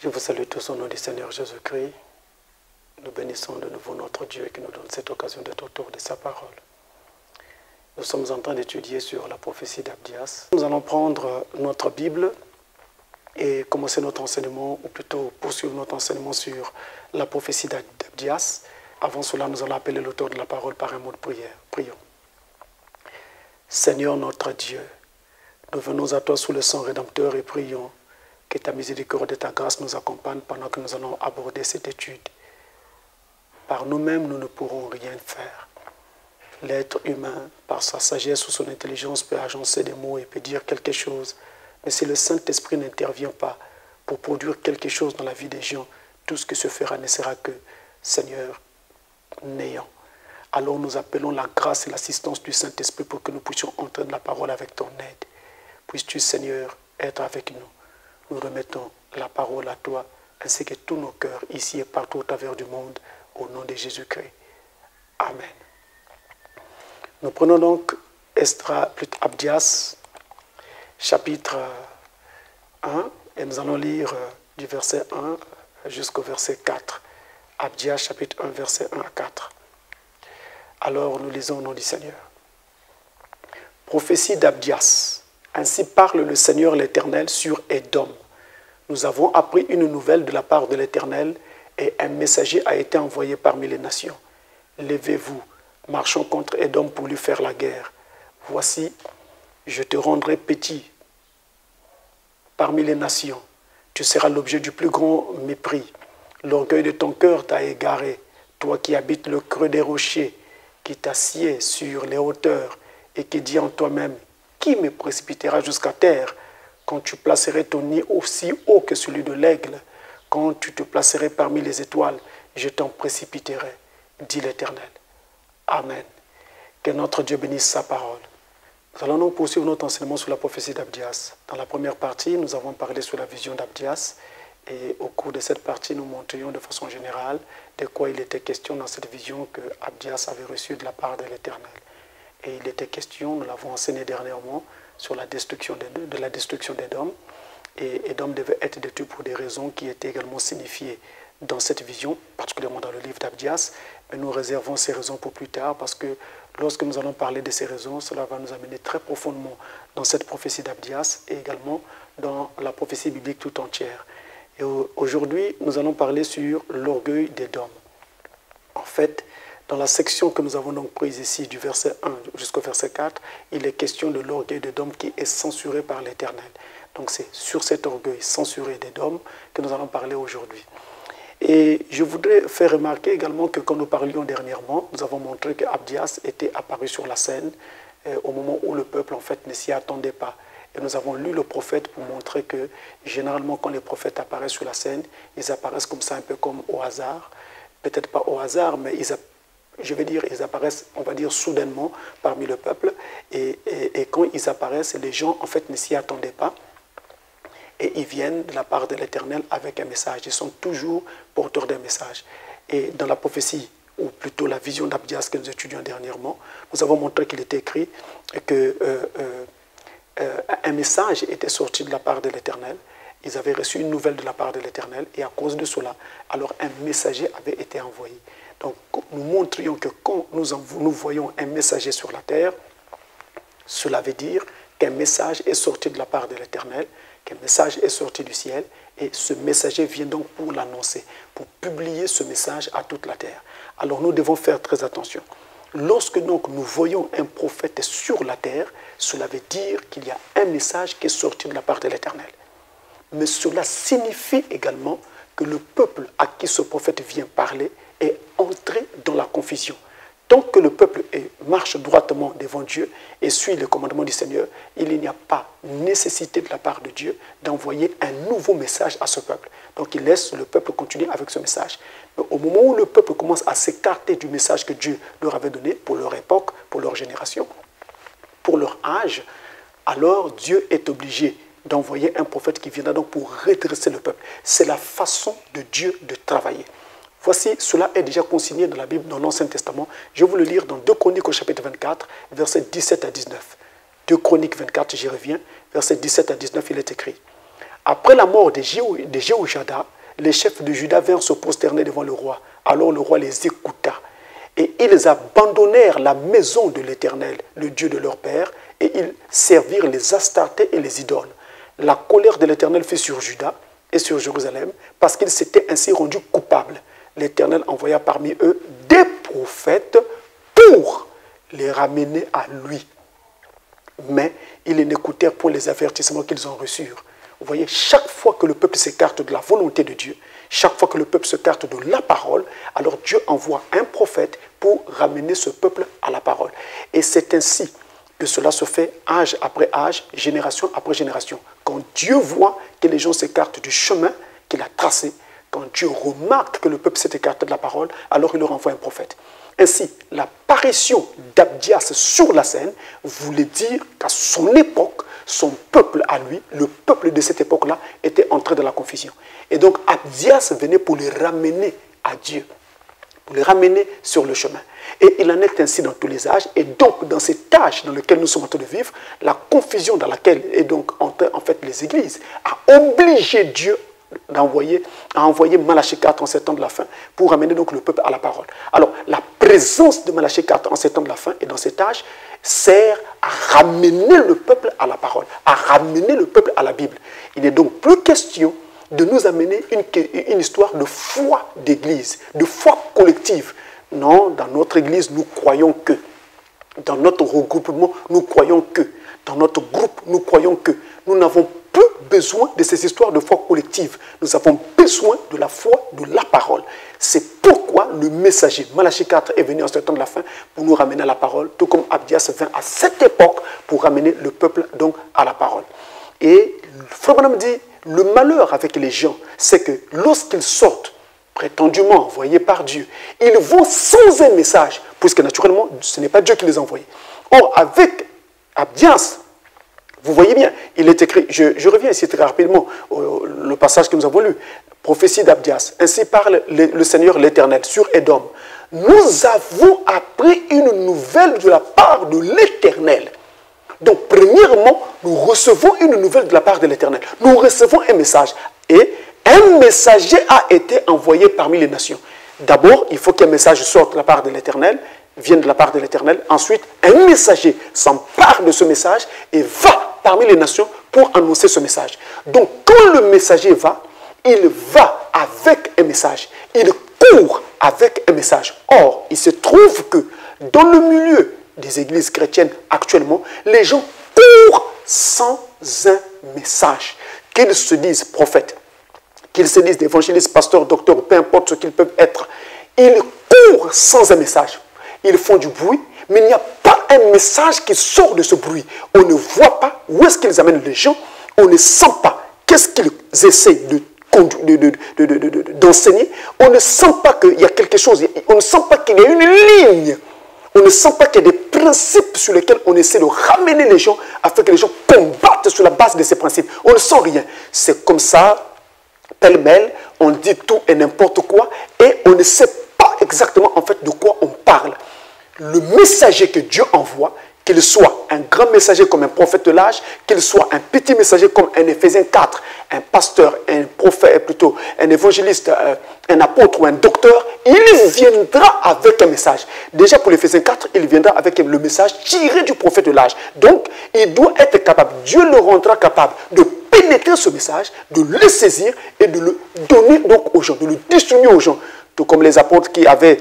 Je vous salue tous au nom du Seigneur Jésus-Christ. Nous bénissons de nouveau notre Dieu qui nous donne cette occasion d'être autour de sa parole. Nous sommes en train d'étudier sur la prophétie d'Abdias. Nous allons prendre notre Bible et commencer notre enseignement, ou plutôt poursuivre notre enseignement sur la prophétie d'Abdias. Avant cela, nous allons appeler l'auteur de la parole par un mot de prière. Prions. Seigneur notre Dieu, nous venons à toi sous le sang rédempteur et prions que ta miséricorde et ta grâce nous accompagnent pendant que nous allons aborder cette étude. Par nous-mêmes, nous ne pourrons rien faire. L'être humain, par sa sagesse ou son intelligence, peut agencer des mots et peut dire quelque chose. Mais si le Saint-Esprit n'intervient pas pour produire quelque chose dans la vie des gens, tout ce que se fera ne sera que, Seigneur, néant. Alors nous appelons la grâce et l'assistance du Saint-Esprit pour que nous puissions entrer dans la parole avec ton aide. Puisses-tu, Seigneur, être avec nous. Nous remettons la parole à toi, ainsi que tous nos cœurs, ici et partout au travers du monde, au nom de Jésus-Christ. Amen. Nous prenons donc Abdias, chapitre 1, et nous allons lire du verset 1 jusqu'au verset 4. Abdias, chapitre 1, verset 1 à 4. Alors nous lisons au nom du Seigneur. Prophétie d'Abdias. Ainsi parle le Seigneur l'Éternel sur Édom. Nous avons appris une nouvelle de la part de l'Éternel et un messager a été envoyé parmi les nations. Levez-vous, marchons contre Édom pour lui faire la guerre. Voici, je te rendrai petit parmi les nations. Tu seras l'objet du plus grand mépris. L'orgueil de ton cœur t'a égaré, toi qui habites le creux des rochers, qui t'assieds sur les hauteurs et qui dis en toi-même, qui me précipitera jusqu'à terre quand tu placerais ton nid aussi haut que celui de l'aigle, quand tu te placerais parmi les étoiles, je t'en précipiterai, dit l'Éternel. Amen. Que notre Dieu bénisse sa parole. Nous allons donc poursuivre notre enseignement sur la prophétie d'Abdias. Dans la première partie, nous avons parlé sur la vision d'Abdias et au cours de cette partie, nous montrions de façon générale de quoi il était question dans cette vision que Abdias avait reçue de la part de l'Éternel. Et il était question, nous l'avons enseigné dernièrement, sur la destruction d'Édom. Et Édom devait être détruit pour des raisons qui étaient également signifiées dans cette vision, particulièrement dans le livre d'Abdias. Mais nous réservons ces raisons pour plus tard parce que lorsque nous allons parler de ces raisons, cela va nous amener très profondément dans cette prophétie d'Abdias et également dans la prophétie biblique tout entière. Et aujourd'hui, nous allons parler sur l'orgueil d'Édom. En fait, dans la section que nous avons donc prise ici, du verset 1 jusqu'au verset 4, il est question de l'orgueil d'Édom qui est censuré par l'Éternel. Donc c'est sur cet orgueil censuré d'Édom que nous allons parler aujourd'hui. Et je voudrais faire remarquer également que quand nous parlions dernièrement, nous avons montré qu'Abdias était apparu sur la scène au moment où le peuple en fait ne s'y attendait pas. Et nous avons lu le prophète pour montrer que généralement quand les prophètes apparaissent sur la scène, ils apparaissent comme ça un peu comme au hasard. Peut-être pas au hasard, mais ils apparaissent, on va dire, soudainement parmi le peuple. Et quand ils apparaissent, les gens, en fait, ne s'y attendaient pas. Et ils viennent de la part de l'Éternel avec un message. Ils sont toujours porteurs d'un message. Et dans la prophétie, ou plutôt la vision d'Abdias que nous étudions dernièrement, nous avons montré qu'il était écrit qu'un message était sorti de la part de l'Éternel. Ils avaient reçu une nouvelle de la part de l'Éternel. Et à cause de cela, alors un messager avait été envoyé. Donc, nous montrions que quand nous voyons un messager sur la terre, cela veut dire qu'un message est sorti de la part de l'Éternel, qu'un message est sorti du ciel, et ce messager vient donc pour l'annoncer, pour publier ce message à toute la terre. Alors, nous devons faire très attention. Lorsque donc nous voyons un prophète sur la terre, cela veut dire qu'il y a un message qui est sorti de la part de l'Éternel. Mais cela signifie également que le peuple à qui ce prophète vient parler est entré dans la confusion. Tant que le peuple marche droitement devant Dieu et suit le commandement du Seigneur, il n'y a pas nécessité de la part de Dieu d'envoyer un nouveau message à ce peuple. Donc il laisse le peuple continuer avec ce message. Mais au moment où le peuple commence à s'écarter du message que Dieu leur avait donné pour leur époque, pour leur génération, pour leur âge, alors Dieu est obligé d'envoyer un prophète qui viendra donc pour redresser le peuple. C'est la façon de Dieu de travailler. Voici, cela est déjà consigné dans la Bible, dans l'Ancien Testament. Je vais vous le lire dans 2 Chroniques au chapitre 24, versets 17 à 19. 2 Chroniques 24, j'y reviens, versets 17 à 19, il est écrit. Après la mort de Jéhoiada, les chefs de Juda vinrent se prosterner devant le roi. Alors le roi les écouta. Et ils abandonnèrent la maison de l'Éternel, le Dieu de leur père, et ils servirent les Astartés et les idoles. La colère de l'Éternel fut sur Juda et sur Jérusalem, parce qu'ils s'étaient ainsi rendus coupables. L'Éternel envoya parmi eux des prophètes pour les ramener à lui. Mais ils n'écoutèrent point les avertissements qu'ils ont reçus. Vous voyez, chaque fois que le peuple s'écarte de la volonté de Dieu, chaque fois que le peuple s'écarte de la parole, alors Dieu envoie un prophète pour ramener ce peuple à la parole. Et c'est ainsi que cela se fait âge après âge, génération après génération. Quand Dieu voit que les gens s'écartent du chemin qu'il a tracé, quand Dieu remarque que le peuple s'est écarté de la parole, alors il leur envoie un prophète. Ainsi, l'apparition d'Abdias sur la scène voulait dire qu'à son époque, son peuple à lui, le peuple de cette époque-là, était entré dans la confusion. Et donc Abdias venait pour les ramener à Dieu, pour les ramener sur le chemin. Et il en est ainsi dans tous les âges. Et donc, dans cet âge dans lequel nous sommes en train de vivre, la confusion dans laquelle est donc entrée en fait les églises a obligé Dieu à envoyer Malachie 4 en ces temps de la fin pour ramener donc le peuple à la parole. Alors, la présence de Malachie 4 en ces temps de la fin et dans cet âge sert à ramener le peuple à la parole, à ramener le peuple à la Bible. Il n'est donc plus question de nous amener une histoire de foi d'église, de foi collective. Non, dans notre église, nous croyons que. Dans notre regroupement, nous croyons que. Dans notre groupe, nous croyons que. Nous n'avons plus besoin de ces histoires de foi collective. Nous avons besoin de la foi, de la parole. C'est pourquoi le messager, Malachie 4, est venu en ce temps de la fin pour nous ramener à la parole, tout comme Abdias vint à cette époque pour ramener le peuple donc à la parole. Et Frère Branham dit, le malheur avec les gens, c'est que lorsqu'ils sortent, prétendument envoyés par Dieu, ils vont sans un message, puisque naturellement, ce n'est pas Dieu qui les a envoyés. Or, avec Abdias, vous voyez bien, il est écrit, je reviens ici très rapidement, le passage que nous avons lu, prophétie d'Abdias. Ainsi parle le Seigneur l'Éternel sur Édom. Nous avons appris une nouvelle de la part de l'Éternel. Donc, premièrement, nous recevons une nouvelle de la part de l'Éternel. Nous recevons un message. Et un messager a été envoyé parmi les nations. D'abord, il faut qu'un message sorte de la part de l'Éternel, vienne de la part de l'Éternel. Ensuite, un messager s'empare de ce message et va parmi les nations pour annoncer ce message. Donc, quand le messager va, il va avec un message. Il court avec un message. Or, il se trouve que dans le milieu des églises chrétiennes actuellement, les gens courent sans un message. Qu'ils se disent prophètes, qu'ils se disent évangélistes, pasteurs, docteurs, peu importe ce qu'ils peuvent être, ils courent sans un message. Ils font du bruit, mais il n'y a pas un message qui sort de ce bruit. On ne voit pas où est-ce qu'ils amènent les gens, on ne sent pas qu'est-ce qu'ils essaient d'enseigner, on ne sent pas qu'il y a quelque chose, on ne sent pas qu'il y a une ligne, on ne sent pas qu'il y a des principes sur lesquels on essaie de ramener les gens afin que les gens combattent sur la base de ces principes. On ne sent rien. C'est comme ça, pêle-mêle, on dit tout et n'importe quoi et on ne sait pas exactement en fait de quoi on parle. Le messager que Dieu envoie, qu'il soit un grand messager comme un prophète de l'âge, qu'il soit un petit messager comme un Éphésiens 4, un pasteur, un prophète, plutôt un évangéliste, un apôtre ou un docteur, il viendra avec un message. Déjà pour l'Éphésiens 4, il viendra avec le message tiré du prophète de l'âge. Donc, il doit être capable, Dieu le rendra capable de pénétrer ce message, de le saisir et de le donner donc aux gens, de le distribuer aux gens. Tout comme les apôtres qui avaient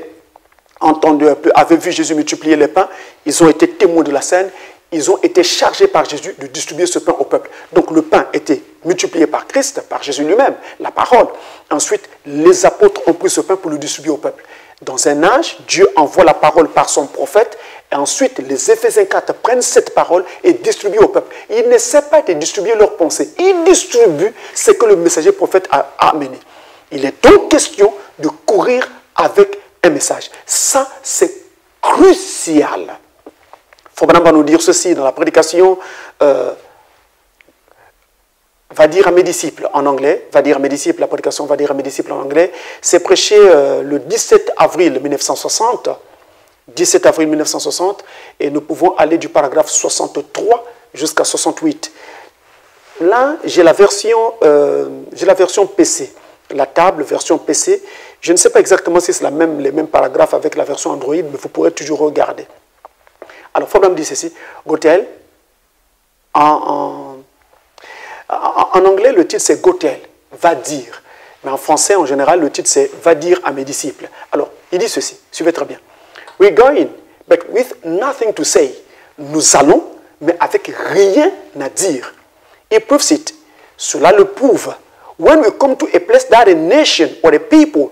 vu Jésus multiplier les pains, ils ont été témoins de la scène, ils ont été chargés par Jésus de distribuer ce pain au peuple. Donc le pain était multiplié par Christ, par Jésus lui-même, la parole. Ensuite, les apôtres ont pris ce pain pour le distribuer au peuple. Dans un âge, Dieu envoie la parole par son prophète, et ensuite les Éphésiens 4 prennent cette parole et distribuent au peuple. Ils n'essaient pas de distribuer leurs pensées, ils distribuent ce que le messager prophète a amené. Il est donc question de courir avec un message. Ça, c'est crucial. Fobana va nous dire ceci dans la prédication. Va dire à mes disciples en anglais. Va dire à mes disciples, la prédication va dire à mes disciples en anglais. C'est prêché le 17 avril 1960. 17 avril 1960. Et nous pouvons aller du paragraphe 63 jusqu'à 68. Là, j'ai la version PC. la table, version PC. Je ne sais pas exactement si c'est les mêmes paragraphes avec la version Android, mais vous pourrez toujours regarder. Alors, Fabien me dit ceci. Gotel, en anglais, le titre c'est Gotel, va dire. Mais en français, en général, le titre c'est va dire à mes disciples. Alors, il dit ceci, suivez très bien. We're going, but with nothing to say. Nous allons, mais avec rien à dire. It proves it. Cela le prouve. When we come to a place that a nation or a people,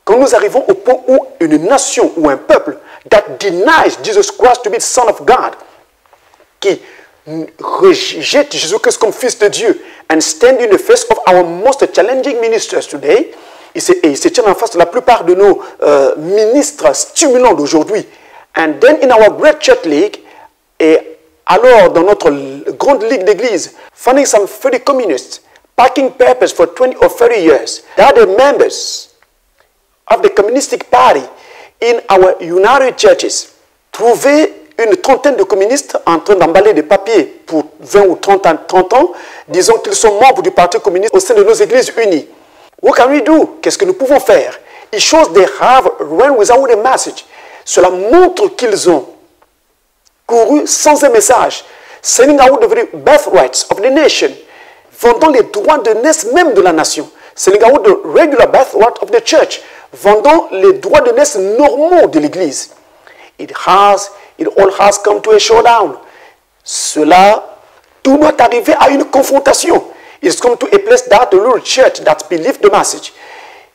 quand nous arrivons au point où une nation ou un peuple that denies Jesus Christ to be the Son of God, qui rejette Jésus-Christ comme Fils de Dieu, and stand in the face of our most challenging ministers today, et se tient en face de la plupart de nos ministres stimulants d'aujourd'hui, and then in our great church league, et alors dans notre grande ligue d'église, funding some 30 communists, packing papers for 20 or 30 years, they are the members of the communistic party in our united churches. Trouver une trentaine de communistes en train d'emballer des papiers pour 20 ou 30 ans, disons qu'ils sont membres du Parti communiste au sein de nos églises unies. What can we do? Qu'est-ce que nous pouvons faire? It shows they have run without a message. Cela montre qu'ils ont couru sans un message. Selling out the very birthrights of the nation. Vendant les droits de naissance même de la nation. Selling out the regular birthright of the church. Vendant les droits de naissance normaux de l'église. It all has come to a showdown. Tout doit arriver à une confrontation. It's come to a place that the little church that believed the message.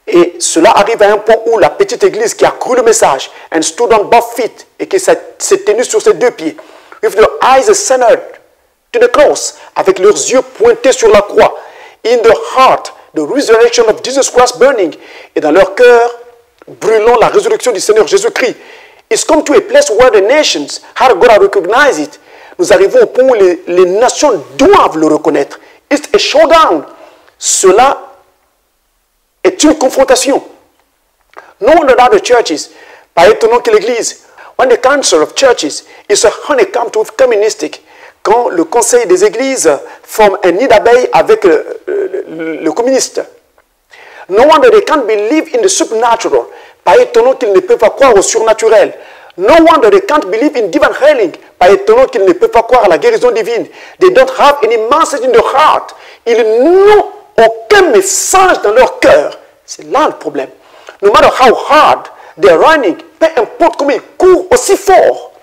Et cela arrive à un point où la petite église qui a cru le message and stood on both feet et qui s'est tenue sur ses deux pieds, with their eyes centered to the cross, avec leurs yeux pointés sur la croix, in the heart, the resurrection of Jesus Christ burning, et dans leur cœur, brûlant la résurrection du Seigneur Jésus-Christ. It's come to a place where the nations have got to recognize it. Nous arrivons au point où les nations doivent le reconnaître. It's a showdown. Cela est une confrontation. No wonder that the churches, pas étonnant que l'Église, when the council of churches is a honeycomb to communistic, quand le conseil des églises forme un nid d'abeilles avec le communiste. No wonder they can't believe in the supernatural. Pas étonnant qu'ils ne peuvent pas croire au surnaturel. No wonder they can't believe in divine healing. Pas étonnant qu'ils ne peuvent pas croire à la guérison divine. They don't have any message in their heart. Ils n'ont aucun message dans leur cœur. C'est là le problème. No matter how hard they're running, peu importe comment ils courent aussi fort.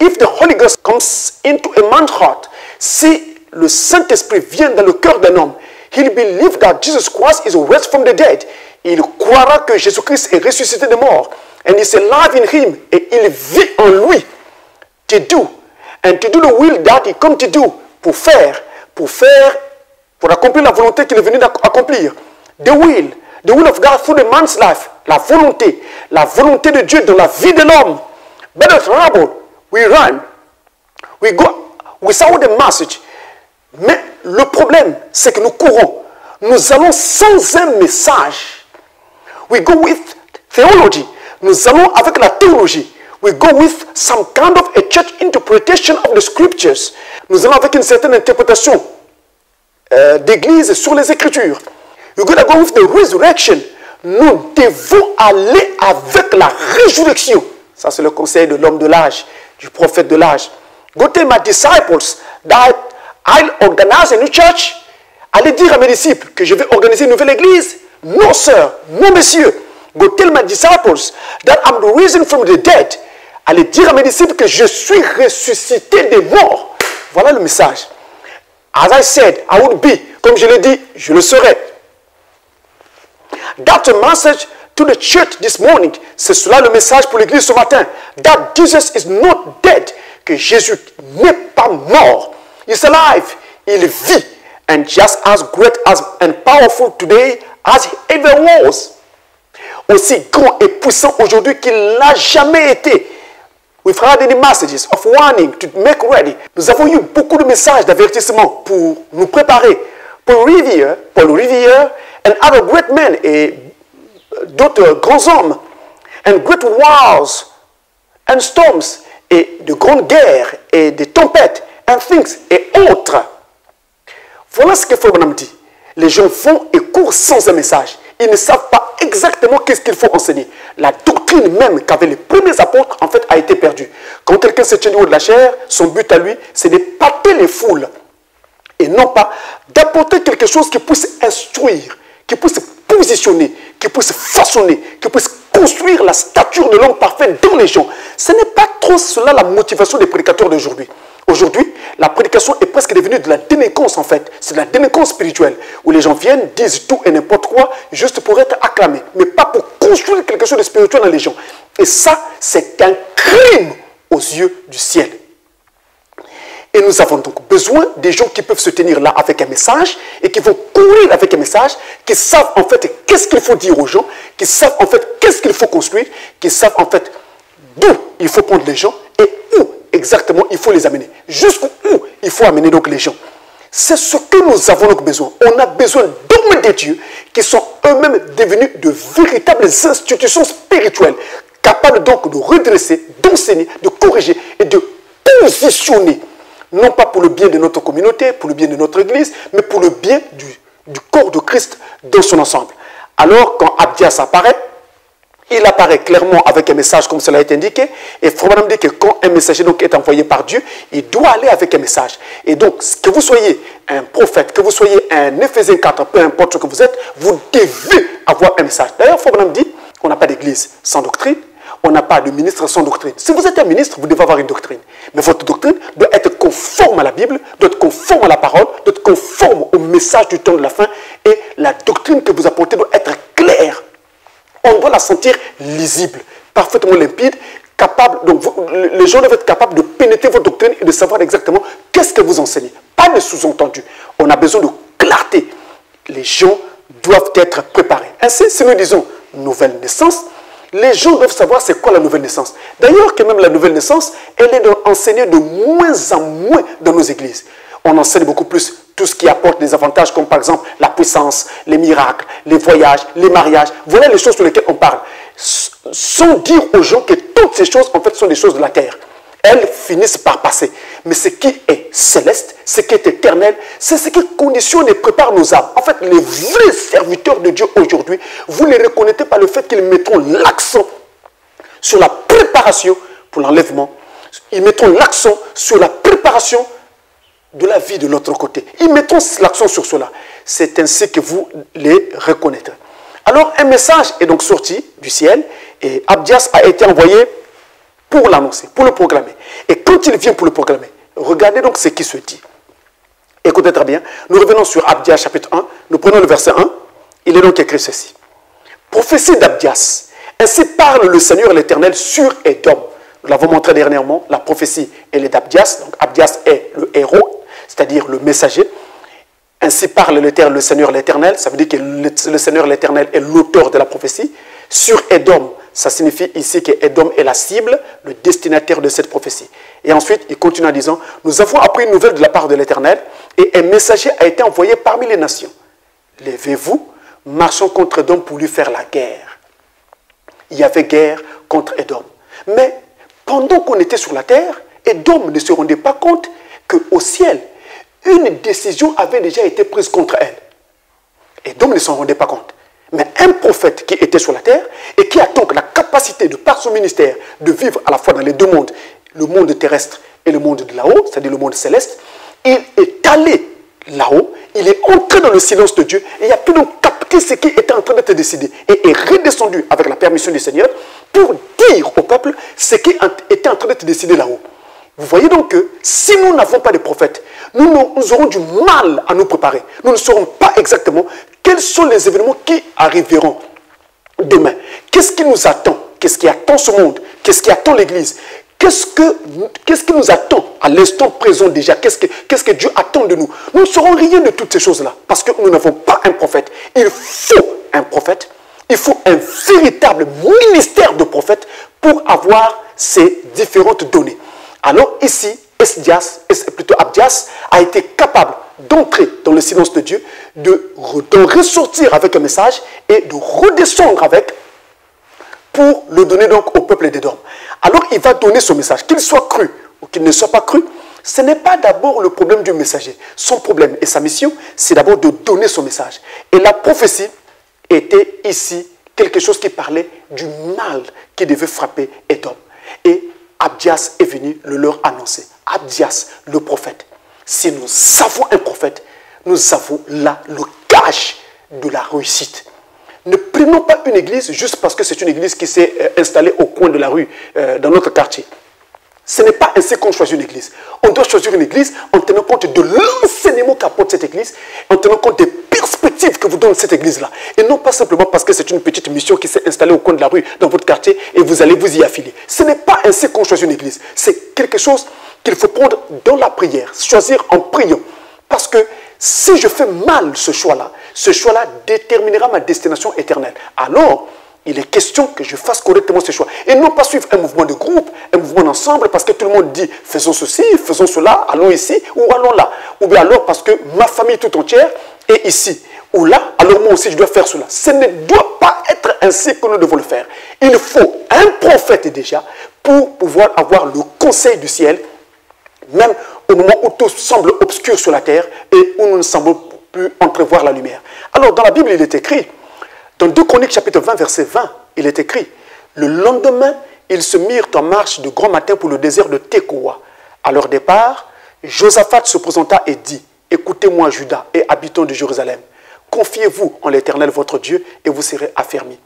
If the Holy Ghost comes into a man's heart, si le Saint-Esprit vient dans le cœur d'un homme, he'll believe that Jesus Christ is raised from the dead. Il croira que Jésus-Christ est ressuscité des morts. And is alive in him. Et il vit en lui. To do. And to do the will that he come to do. Pour accomplir la volonté qu'il est venu d'accomplir. The will of God through the man's life. La volonté de Dieu dans la vie de l'homme. But the trouble, we run. We go without the message. Mais le problème, c'est que nous courons. Nous allons sans un message. We go with theology. Nous allons avec la théologie. We go with some kind of a church interpretation of the scriptures. Nous allons avec une certaine interprétation d'église sur les Écritures. We're going to go with the resurrection. Nous devons aller avec la résurrection. Ça, c'est le conseil de l'homme de l'âge, du prophète de l'âge. Go tell my disciples that I'll organize a new church. Allez dire à mes disciples que je vais organiser une nouvelle église. Non, sir, non, messieurs. Go tell my disciples that I'm risen from the dead. Allez dire à mes disciples que je suis ressuscité des morts. Voilà le message. As I said, I would be. Comme je l'ai dit, je le serai. That's a message to the church this morning. C'est cela le message pour l'église ce matin. That Jesus is not dead. Que Jésus n'est pas mort. He's alive. Il vit. And just as great and powerful today as he ever was. Aussi grand et puissant aujourd'hui qu'il n'a jamais été. We've had any messages of warning to make ready. Nous avons eu beaucoup de messages d'avertissement pour nous préparer. Paul Revere and other great men et d'autres grands hommes and great wars and storms et de grandes guerres et des tempêtes and things et autres. Voilà ce que Frère Branham dit. Les gens vont et courent sans un message. Ils ne savent pas exactement qu'est-ce qu'il faut enseigner. La doctrine même qu'avaient les premiers apôtres, en fait, a été perdue. Quand quelqu'un se tient du haut de la chair, son but à lui, c'est d'épater les foules. Et non pas d'apporter quelque chose qui puisse instruire, qui puisse positionner, qui puisse façonner, qui puisse construire la stature de l'homme parfait dans les gens. Ce n'est pas trop cela la motivation des prédicateurs d'aujourd'hui. Aujourd'hui, la prédication est presque devenue de la délinquance en fait. C'est de la délinquance spirituelle où les gens viennent, disent tout et n'importe quoi juste pour être acclamés, mais pas pour construire quelque chose de spirituel dans les gens. Et ça, c'est un crime aux yeux du ciel. Et nous avons donc besoin des gens qui peuvent se tenir là avec un message et qui vont courir avec un message, qui savent en fait qu'est-ce qu'il faut dire aux gens, qui savent en fait qu'est-ce qu'il faut construire, qui savent en fait d'où il faut prendre les gens et où exactement il faut les amener. Jusqu'où il faut amener donc les gens. C'est ce que nous avons donc besoin. On a besoin d'hommes de Dieu qui sont eux-mêmes devenus de véritables institutions spirituelles, capables donc de redresser, d'enseigner, de corriger et de positionner. Non pas pour le bien de notre communauté, pour le bien de notre église, mais pour le bien du corps de Christ dans son ensemble. Alors, quand Abdias apparaît, il apparaît clairement avec un message comme cela a été indiqué. Et Frobam dit que quand un messager donc est envoyé par Dieu, il doit aller avec un message. Et donc, que vous soyez un prophète, que vous soyez un Éphésiens 4, peu importe ce que vous êtes, vous devez avoir un message. D'ailleurs, Frobam dit, on n'a pas d'église sans doctrine. On n'a pas de ministre sans doctrine. Si vous êtes un ministre, vous devez avoir une doctrine. Mais votre doctrine doit être conforme à la Bible, doit être conforme à la parole, doit être conforme au message du temps de la fin. Et la doctrine que vous apportez doit être claire. On doit la sentir lisible, parfaitement limpide, capable. Donc les gens doivent être capables de pénétrer votre doctrine et de savoir exactement qu'est-ce que vous enseignez. Pas de sous-entendu. On a besoin de clarté. Les gens doivent être préparés. Ainsi, si nous disons nouvelle naissance, les gens doivent savoir c'est quoi la nouvelle naissance. D'ailleurs, que même la nouvelle naissance, elle est enseignée de moins en moins dans nos églises. On enseigne beaucoup plus tout ce qui apporte des avantages, comme par exemple la puissance, les miracles, les voyages, les mariages. Voilà les choses sur lesquelles on parle. Sans dire aux gens que toutes ces choses, en fait, sont des choses de la terre. Elles finissent par passer. Mais ce qui est céleste, ce qui est éternel, c'est ce qui conditionne et prépare nos âmes. En fait, les vrais serviteurs de Dieu aujourd'hui, vous les reconnaissez par le fait qu'ils mettront l'accent sur la préparation pour l'enlèvement. Ils mettront l'accent sur la préparation de la vie de l'autre côté. Ils mettront l'accent sur cela. C'est ainsi que vous les reconnaîtrez. Alors, un message est donc sorti du ciel et Abdias a été envoyé pour l'annoncer, pour le proclamer. Et quand il vient pour le proclamer, regardez donc ce qui se dit. Écoutez très bien. Nous revenons sur Abdias chapitre 1. Nous prenons le verset 1. Il est donc écrit ceci. Prophétie d'Abdias. Ainsi parle le Seigneur l'Éternel sur Édom. Nous l'avons montré dernièrement. La prophétie, elle est d'Abdias. Donc Abdias est le héros, c'est-à-dire le messager. Ainsi parle le Seigneur l'Éternel. Ça veut dire que le Seigneur l'Éternel est l'auteur de la prophétie. Sur Édom, ça signifie ici que Édom est la cible, le destinataire de cette prophétie. Et ensuite, il continue en disant, nous avons appris une nouvelle de la part de l'Éternel et un messager a été envoyé parmi les nations. Levez-vous, marchons contre Édom pour lui faire la guerre. Il y avait guerre contre Édom. Mais pendant qu'on était sur la terre, Édom ne se rendait pas compte qu'au ciel, une décision avait déjà été prise contre elle. Édom ne s'en rendait pas compte. Mais un prophète qui était sur la terre et qui a donc la capacité, de par son ministère, de vivre à la fois dans les deux mondes, le monde terrestre et le monde de là-haut, c'est-à-dire le monde céleste, il est allé là-haut, il est entré dans le silence de Dieu et il a pu donc capter ce qui était en train d'être décidé et est redescendu avec la permission du Seigneur pour dire au peuple ce qui était en train d'être décidé là-haut. Vous voyez donc que si nous n'avons pas de prophètes, nous aurons du mal à nous préparer. Nous ne saurons pas exactement quels sont les événements qui arriveront demain. Qu'est-ce qui nous attend? Qu'est-ce qui attend ce monde? Qu'est-ce qui attend l'Église? Qu'est-ce qui nous attend à l'instant présent déjà? Qu'est-ce que Dieu attend de nous? Nous ne saurons rien de toutes ces choses-là parce que nous n'avons pas un prophète. Il faut un prophète. Il faut un véritable ministère de prophète pour avoir ces différentes données. Alors ici, Abdias a été capable d'entrer dans le silence de Dieu, de ressortir avec un message et de redescendre avec pour le donner donc au peuple d'Édom. Alors il va donner ce message, qu'il soit cru ou qu'il ne soit pas cru, Ce n'est pas d'abord le problème du messager. Son problème et sa mission, c'est d'abord de donner son message. Et la prophétie était ici quelque chose qui parlait du mal qui devait frapper Édom. Et Abdias est venu le leur annoncer. Abdias, le prophète. Si nous avons un prophète, nous avons là le gage de la réussite. Ne prenons pas une église juste parce que c'est une église qui s'est installée au coin de la rue, dans notre quartier. Ce n'est pas ainsi qu'on choisit une église. On doit choisir une église en tenant compte de l'enseignement qu'apporte cette église, en tenant compte des perspectives que vous donne cette église-là. Et non pas simplement parce que c'est une petite mission qui s'est installée au coin de la rue dans votre quartier et vous allez vous y affilier. Ce n'est pas ainsi qu'on choisit une église. C'est quelque chose qu'il faut prendre dans la prière, choisir en priant. Parce que si je fais mal ce choix-là déterminera ma destination éternelle. Alors, il est question que je fasse correctement ce choix. Et non pas suivre un mouvement de groupe, un mouvement d'ensemble, parce que tout le monde dit faisons ceci, faisons cela, allons ici ou allons là. Ou bien alors parce que ma famille tout entière est ici ou là, alors moi aussi je dois faire cela. Ce ne doit pas être ainsi que nous devons le faire. Il faut un prophète déjà pour pouvoir avoir le conseil du ciel, même au moment où tout semble obscur sur la terre et où nous ne semblons plus entrevoir la lumière. Alors dans la Bible il est écrit, dans 2 Chroniques chapitre 20 verset 20, il est écrit, le lendemain ils se mirent en marche de grand matin pour le désert de Tekoa. À leur départ, Josaphat se présenta et dit, écoutez-moi Juda et habitants de Jérusalem, confiez-vous en l'Éternel votre Dieu et vous serez affermis.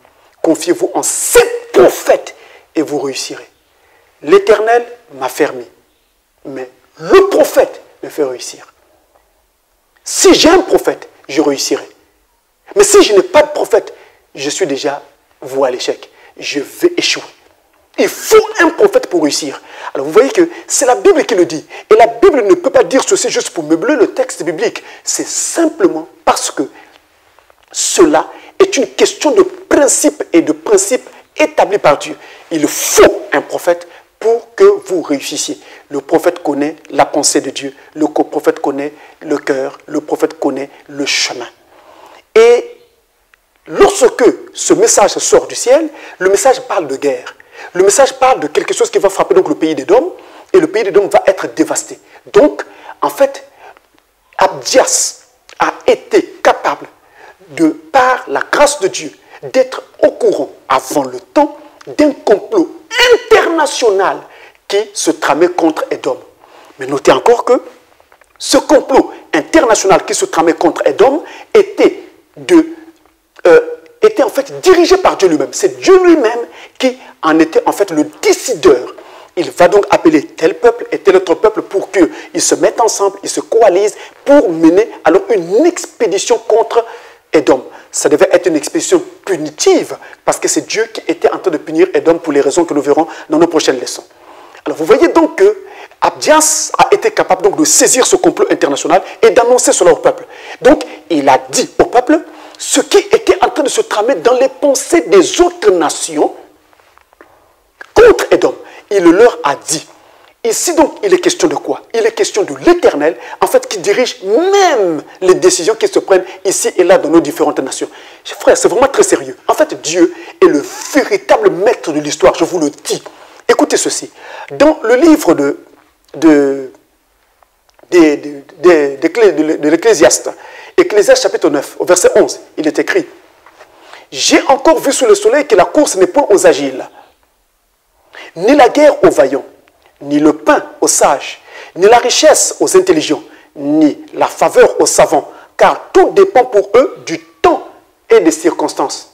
Confiez-vous en ces prophètes et vous réussirez. L'Éternel m'a fermé, mais le prophète me fait réussir. Si j'ai un prophète, je réussirai. Mais si je n'ai pas de prophète, je suis déjà voué à l'échec. Je vais échouer. Il faut un prophète pour réussir. Alors vous voyez que c'est la Bible qui le dit. Et la Bible ne peut pas dire ceci juste pour meubler le texte biblique. C'est simplement parce que cela est une question de principe et de principe établi par Dieu. Il faut un prophète pour que vous réussissiez. Le prophète connaît la pensée de Dieu. Le prophète connaît le cœur. Le prophète connaît le chemin. Et lorsque ce message sort du ciel, le message parle de guerre. Le message parle de quelque chose qui va frapper donc le pays d'Édom, et le pays d'Édom va être dévasté. Donc, en fait, Abdias a été capable, par la grâce de Dieu, d'être au courant, avant le temps, d'un complot international qui se tramait contre Édom. Mais notez encore que ce complot international qui se tramait contre Édom était en fait dirigé par Dieu lui-même. C'est Dieu lui-même qui en était en fait le décideur. Il va donc appeler tel peuple et tel autre peuple pour qu'ils se mettent ensemble, ils se coalisent pour mener alors une expédition contre Édom. Ça devait être une expédition punitive parce que c'est Dieu qui était en train de punir Édom pour les raisons que nous verrons dans nos prochaines leçons. Alors vous voyez donc que Abdias a été capable donc de saisir ce complot international et d'annoncer cela au peuple. Donc il a dit au peuple ce qui était en train de se tramer dans les pensées des autres nations contre Édom. Il leur a dit. Ici donc il est question de quoi? Il est question de l'Éternel, en fait, qui dirige même les décisions qui se prennent ici et là dans nos différentes nations. Frère, c'est vraiment très sérieux. En fait, Dieu est le véritable maître de l'histoire, je vous le dis. Écoutez ceci. Dans le livre de l'Ecclésiaste, Ecclésiaste chapitre 9, au verset 11, il est écrit « J'ai encore vu sous le soleil que la course n'est point aux agiles, ni la guerre aux vaillants, ni le pain aux sages, ni la richesse aux intelligents, ni la faveur aux savants, car tout dépend pour eux du temps et des circonstances. »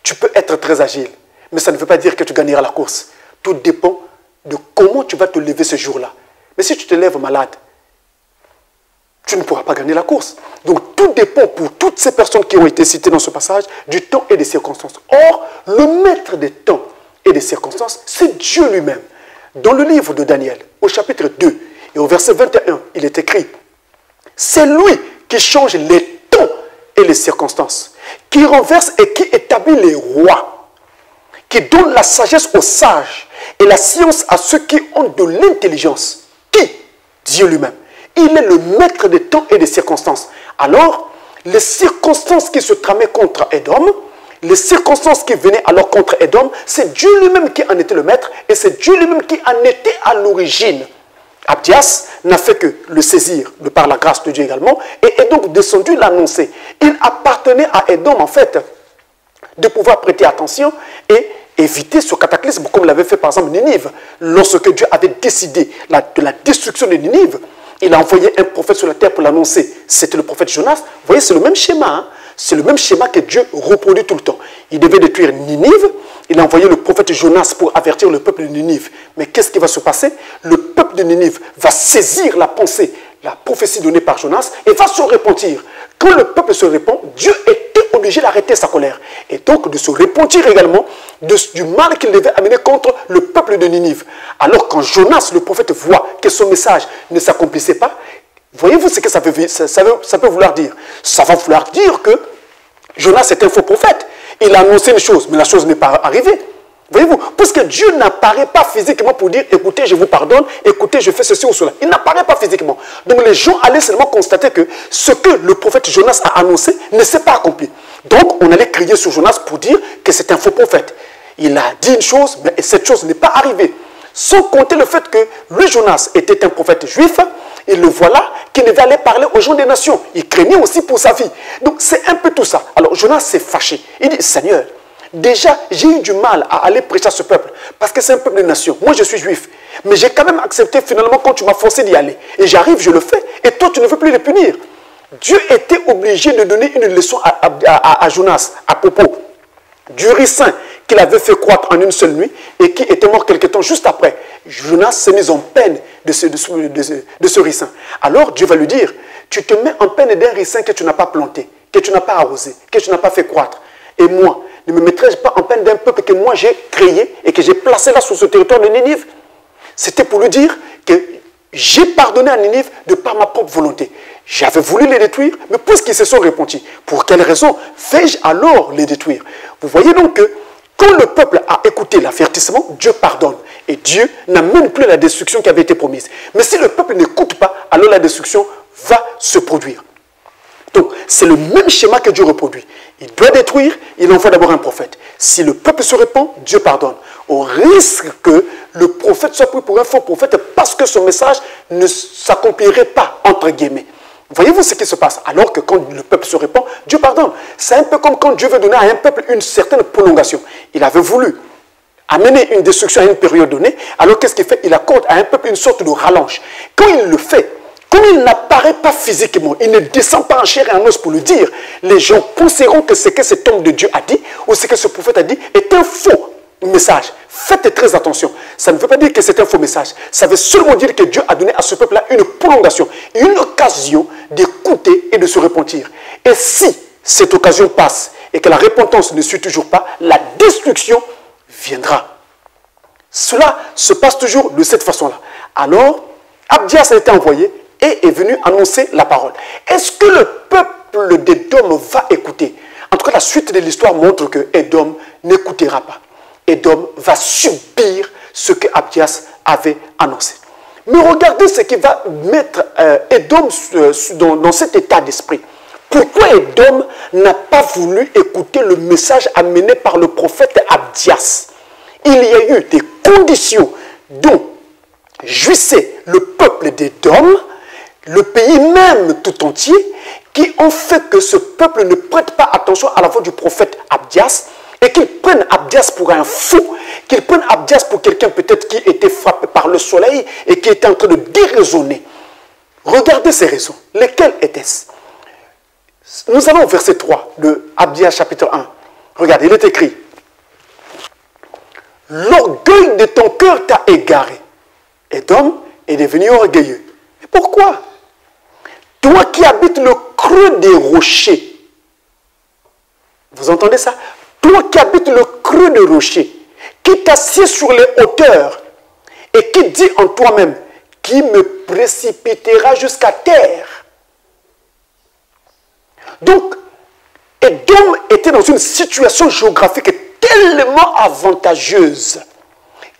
Tu peux être très agile, mais ça ne veut pas dire que tu gagneras la course. Tout dépend de comment tu vas te lever ce jour-là. Mais si tu te lèves malade, tu ne pourras pas gagner la course. Donc tout dépend pour toutes ces personnes qui ont été citées dans ce passage du temps et des circonstances. Or, le maître des temps et des circonstances, c'est Dieu lui-même. Dans le livre de Daniel, au chapitre 2 et au verset 21, il est écrit « C'est lui qui change les temps et les circonstances, qui renverse et qui établit les rois, qui donne la sagesse aux sages et la science à ceux qui ont de l'intelligence. » Qui? Dieu lui-même. Il est le maître des temps et des circonstances. Alors, les circonstances qui se tramaient contre Édom, les circonstances qui venaient alors contre Édom, c'est Dieu lui-même qui en était le maître et c'est Dieu lui-même qui en était à l'origine. Abdias n'a fait que le saisir de par la grâce de Dieu également et est donc descendu l'annoncer. Il appartenait à Édom en fait de pouvoir prêter attention et éviter ce cataclysme comme l'avait fait par exemple Ninive. Lorsque Dieu avait décidé de la destruction de Ninive, il a envoyé un prophète sur la terre pour l'annoncer. C'était le prophète Jonas. Vous voyez, c'est le même schéma. Hein? C'est le même schéma que Dieu reproduit tout le temps. Il devait détruire Ninive. Il a envoyé le prophète Jonas pour avertir le peuple de Ninive. Mais qu'est-ce qui va se passer? Le peuple de Ninive va saisir la pensée, la prophétie donnée par Jonas et va se repentir. Quand le peuple se répand, Dieu était obligé d'arrêter sa colère. Et donc de se repentir également du mal qu'il devait amener contre le peuple de Ninive. Alors quand Jonas, le prophète, voit que son message ne s'accomplissait pas, voyez-vous ce que ça peut vouloir dire? Ça va vouloir dire que Jonas est un faux prophète. Il a annoncé une chose, mais la chose n'est pas arrivée. Voyez-vous, puisque Dieu n'apparaît pas physiquement pour dire, écoutez, je vous pardonne, écoutez, je fais ceci ou cela. Il n'apparaît pas physiquement. Donc les gens allaient seulement constater que ce que le prophète Jonas a annoncé ne s'est pas accompli. Donc on allait crier sur Jonas pour dire que c'est un faux prophète. Il a dit une chose, mais cette chose n'est pas arrivée. Sans compter le fait que lui, Jonas, était un prophète juif, et le voilà qui devait aller parler aux gens des nations. Il craignait aussi pour sa vie. Donc c'est un peu tout ça. Alors Jonas s'est fâché. Il dit, Seigneur, déjà j'ai eu du mal à aller prêcher à ce peuple, parce que c'est un peuple de nations. Moi je suis juif, mais j'ai quand même accepté finalement quand tu m'as forcé d'y aller. Et j'arrive, je le fais, et toi tu ne veux plus le punir. Dieu était obligé de donner une leçon à Jonas à propos du ricin qu'il avait fait croître en une seule nuit et qui était mort quelque temps juste après. Jonas s'est mis en peine de ce ricin. Alors Dieu va lui dire, tu te mets en peine d'un ricin que tu n'as pas planté, que tu n'as pas arrosé, que tu n'as pas fait croître. Et moi, ne me mettrai-je pas en peine d'un peuple que moi j'ai créé et que j'ai placé là sur ce territoire de Ninive? C'était pour lui dire que j'ai pardonné à Ninive de par ma propre volonté. J'avais voulu les détruire, mais puisqu'ils se sont repentis, pour quelle raison vais-je alors les détruire? Vous voyez donc que quand le peuple a écouté l'avertissement, Dieu pardonne. Et Dieu n'amène plus la destruction qui avait été promise. Mais si le peuple n'écoute pas, alors la destruction va se produire. Donc, c'est le même schéma que Dieu reproduit. Il doit détruire, il envoie d'abord un prophète. Si le peuple se répand, Dieu pardonne. Au risque que le prophète soit pris pour un faux prophète parce que son message ne s'accomplirait pas, entre guillemets. Voyez-vous ce qui se passe? Alors que quand le peuple se répand, Dieu pardonne. C'est un peu comme quand Dieu veut donner à un peuple une certaine prolongation. Il avait voulu amener une destruction à une période donnée, alors qu'est-ce qu'il fait? Il accorde à un peuple une sorte de rallonge. Quand il le fait, comme il n'apparaît pas physiquement, il ne descend pas en chair et en os pour le dire, les gens penseront que ce que cet homme de Dieu a dit, ou ce que ce prophète a dit, est un faux message. Faites très attention. Ça ne veut pas dire que c'est un faux message. Ça veut seulement dire que Dieu a donné à ce peuple-là une prolongation, une occasion d'écouter et de se repentir. Et si cette occasion passe et que la repentance ne suit toujours pas, la destruction viendra. Cela se passe toujours de cette façon-là. Alors, Abdias a été envoyé et est venu annoncer la parole. Est-ce que le peuple d'Édom va écouter? En tout cas, la suite de l'histoire montre que Édom n'écoutera pas. Édom va subir ce que Abdias avait annoncé. Mais regardez ce qui va mettre Édom dans cet état d'esprit. Pourquoi Édom n'a pas voulu écouter le message amené par le prophète Abdias? Il y a eu des conditions dont jouissait le peuple d'Édom, le pays même tout entier, qui ont fait que ce peuple ne prête pas attention à la voix du prophète Abdias et qu'ils prennent Abdias pour un fou, qu'ils prennent Abdias pour quelqu'un peut-être qui était frappé par le soleil et qui était en train de déraisonner. Regardez ces raisons. Lesquelles étaient-ce? Nous allons au verset 3 de Abdias chapitre 1. Regardez, il est écrit: l'orgueil de ton cœur t'a égaré. Édom est devenu orgueilleux. Mais pourquoi? Toi qui habites le creux des rochers. Vous entendez ça? Toi qui habites le creux des rochers, qui t'assieds sur les hauteurs et qui dit en toi-même, qui me précipitera jusqu'à terre. Donc, Édom était dans une situation géographique tellement avantageuse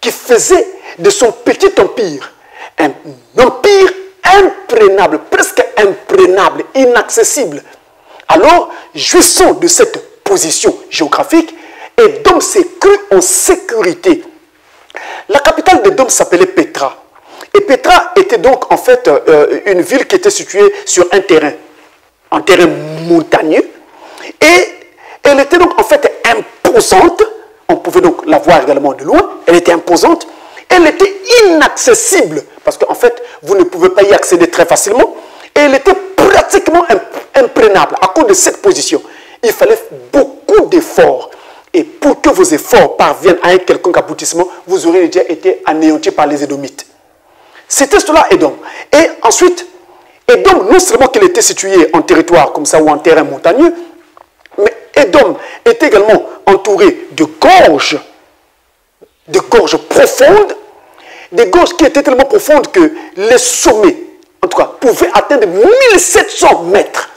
qui faisait de son petit empire un empire imprégnable, presque imprégnable, inaccessible. Alors, jouissant de cette position géographique, Édom s'est cru en sécurité. La capitale d'Édom s'appelait Pétra. Et Petra était donc en fait une ville qui était située sur un terrain montagneux. Et elle était donc en fait imposante. On pouvait donc la voir également de loin. Elle était imposante. Elle était inaccessible parce qu'en fait, vous ne pouvez pas y accéder très facilement. Et elle était pratiquement imprenable à cause de cette position. Il fallait beaucoup d'efforts. Et pour que vos efforts parviennent à un quelconque aboutissement, vous aurez déjà été anéantis par les Édomites. C'était cela, Édom. Et ensuite, Édom, non seulement qu'elle était située en territoire comme ça ou en terrain montagneux, mais Édom était également entouré de gorges profondes, des gorges qui étaient tellement profondes que les sommets, en tout cas, pouvaient atteindre 1700 mètres.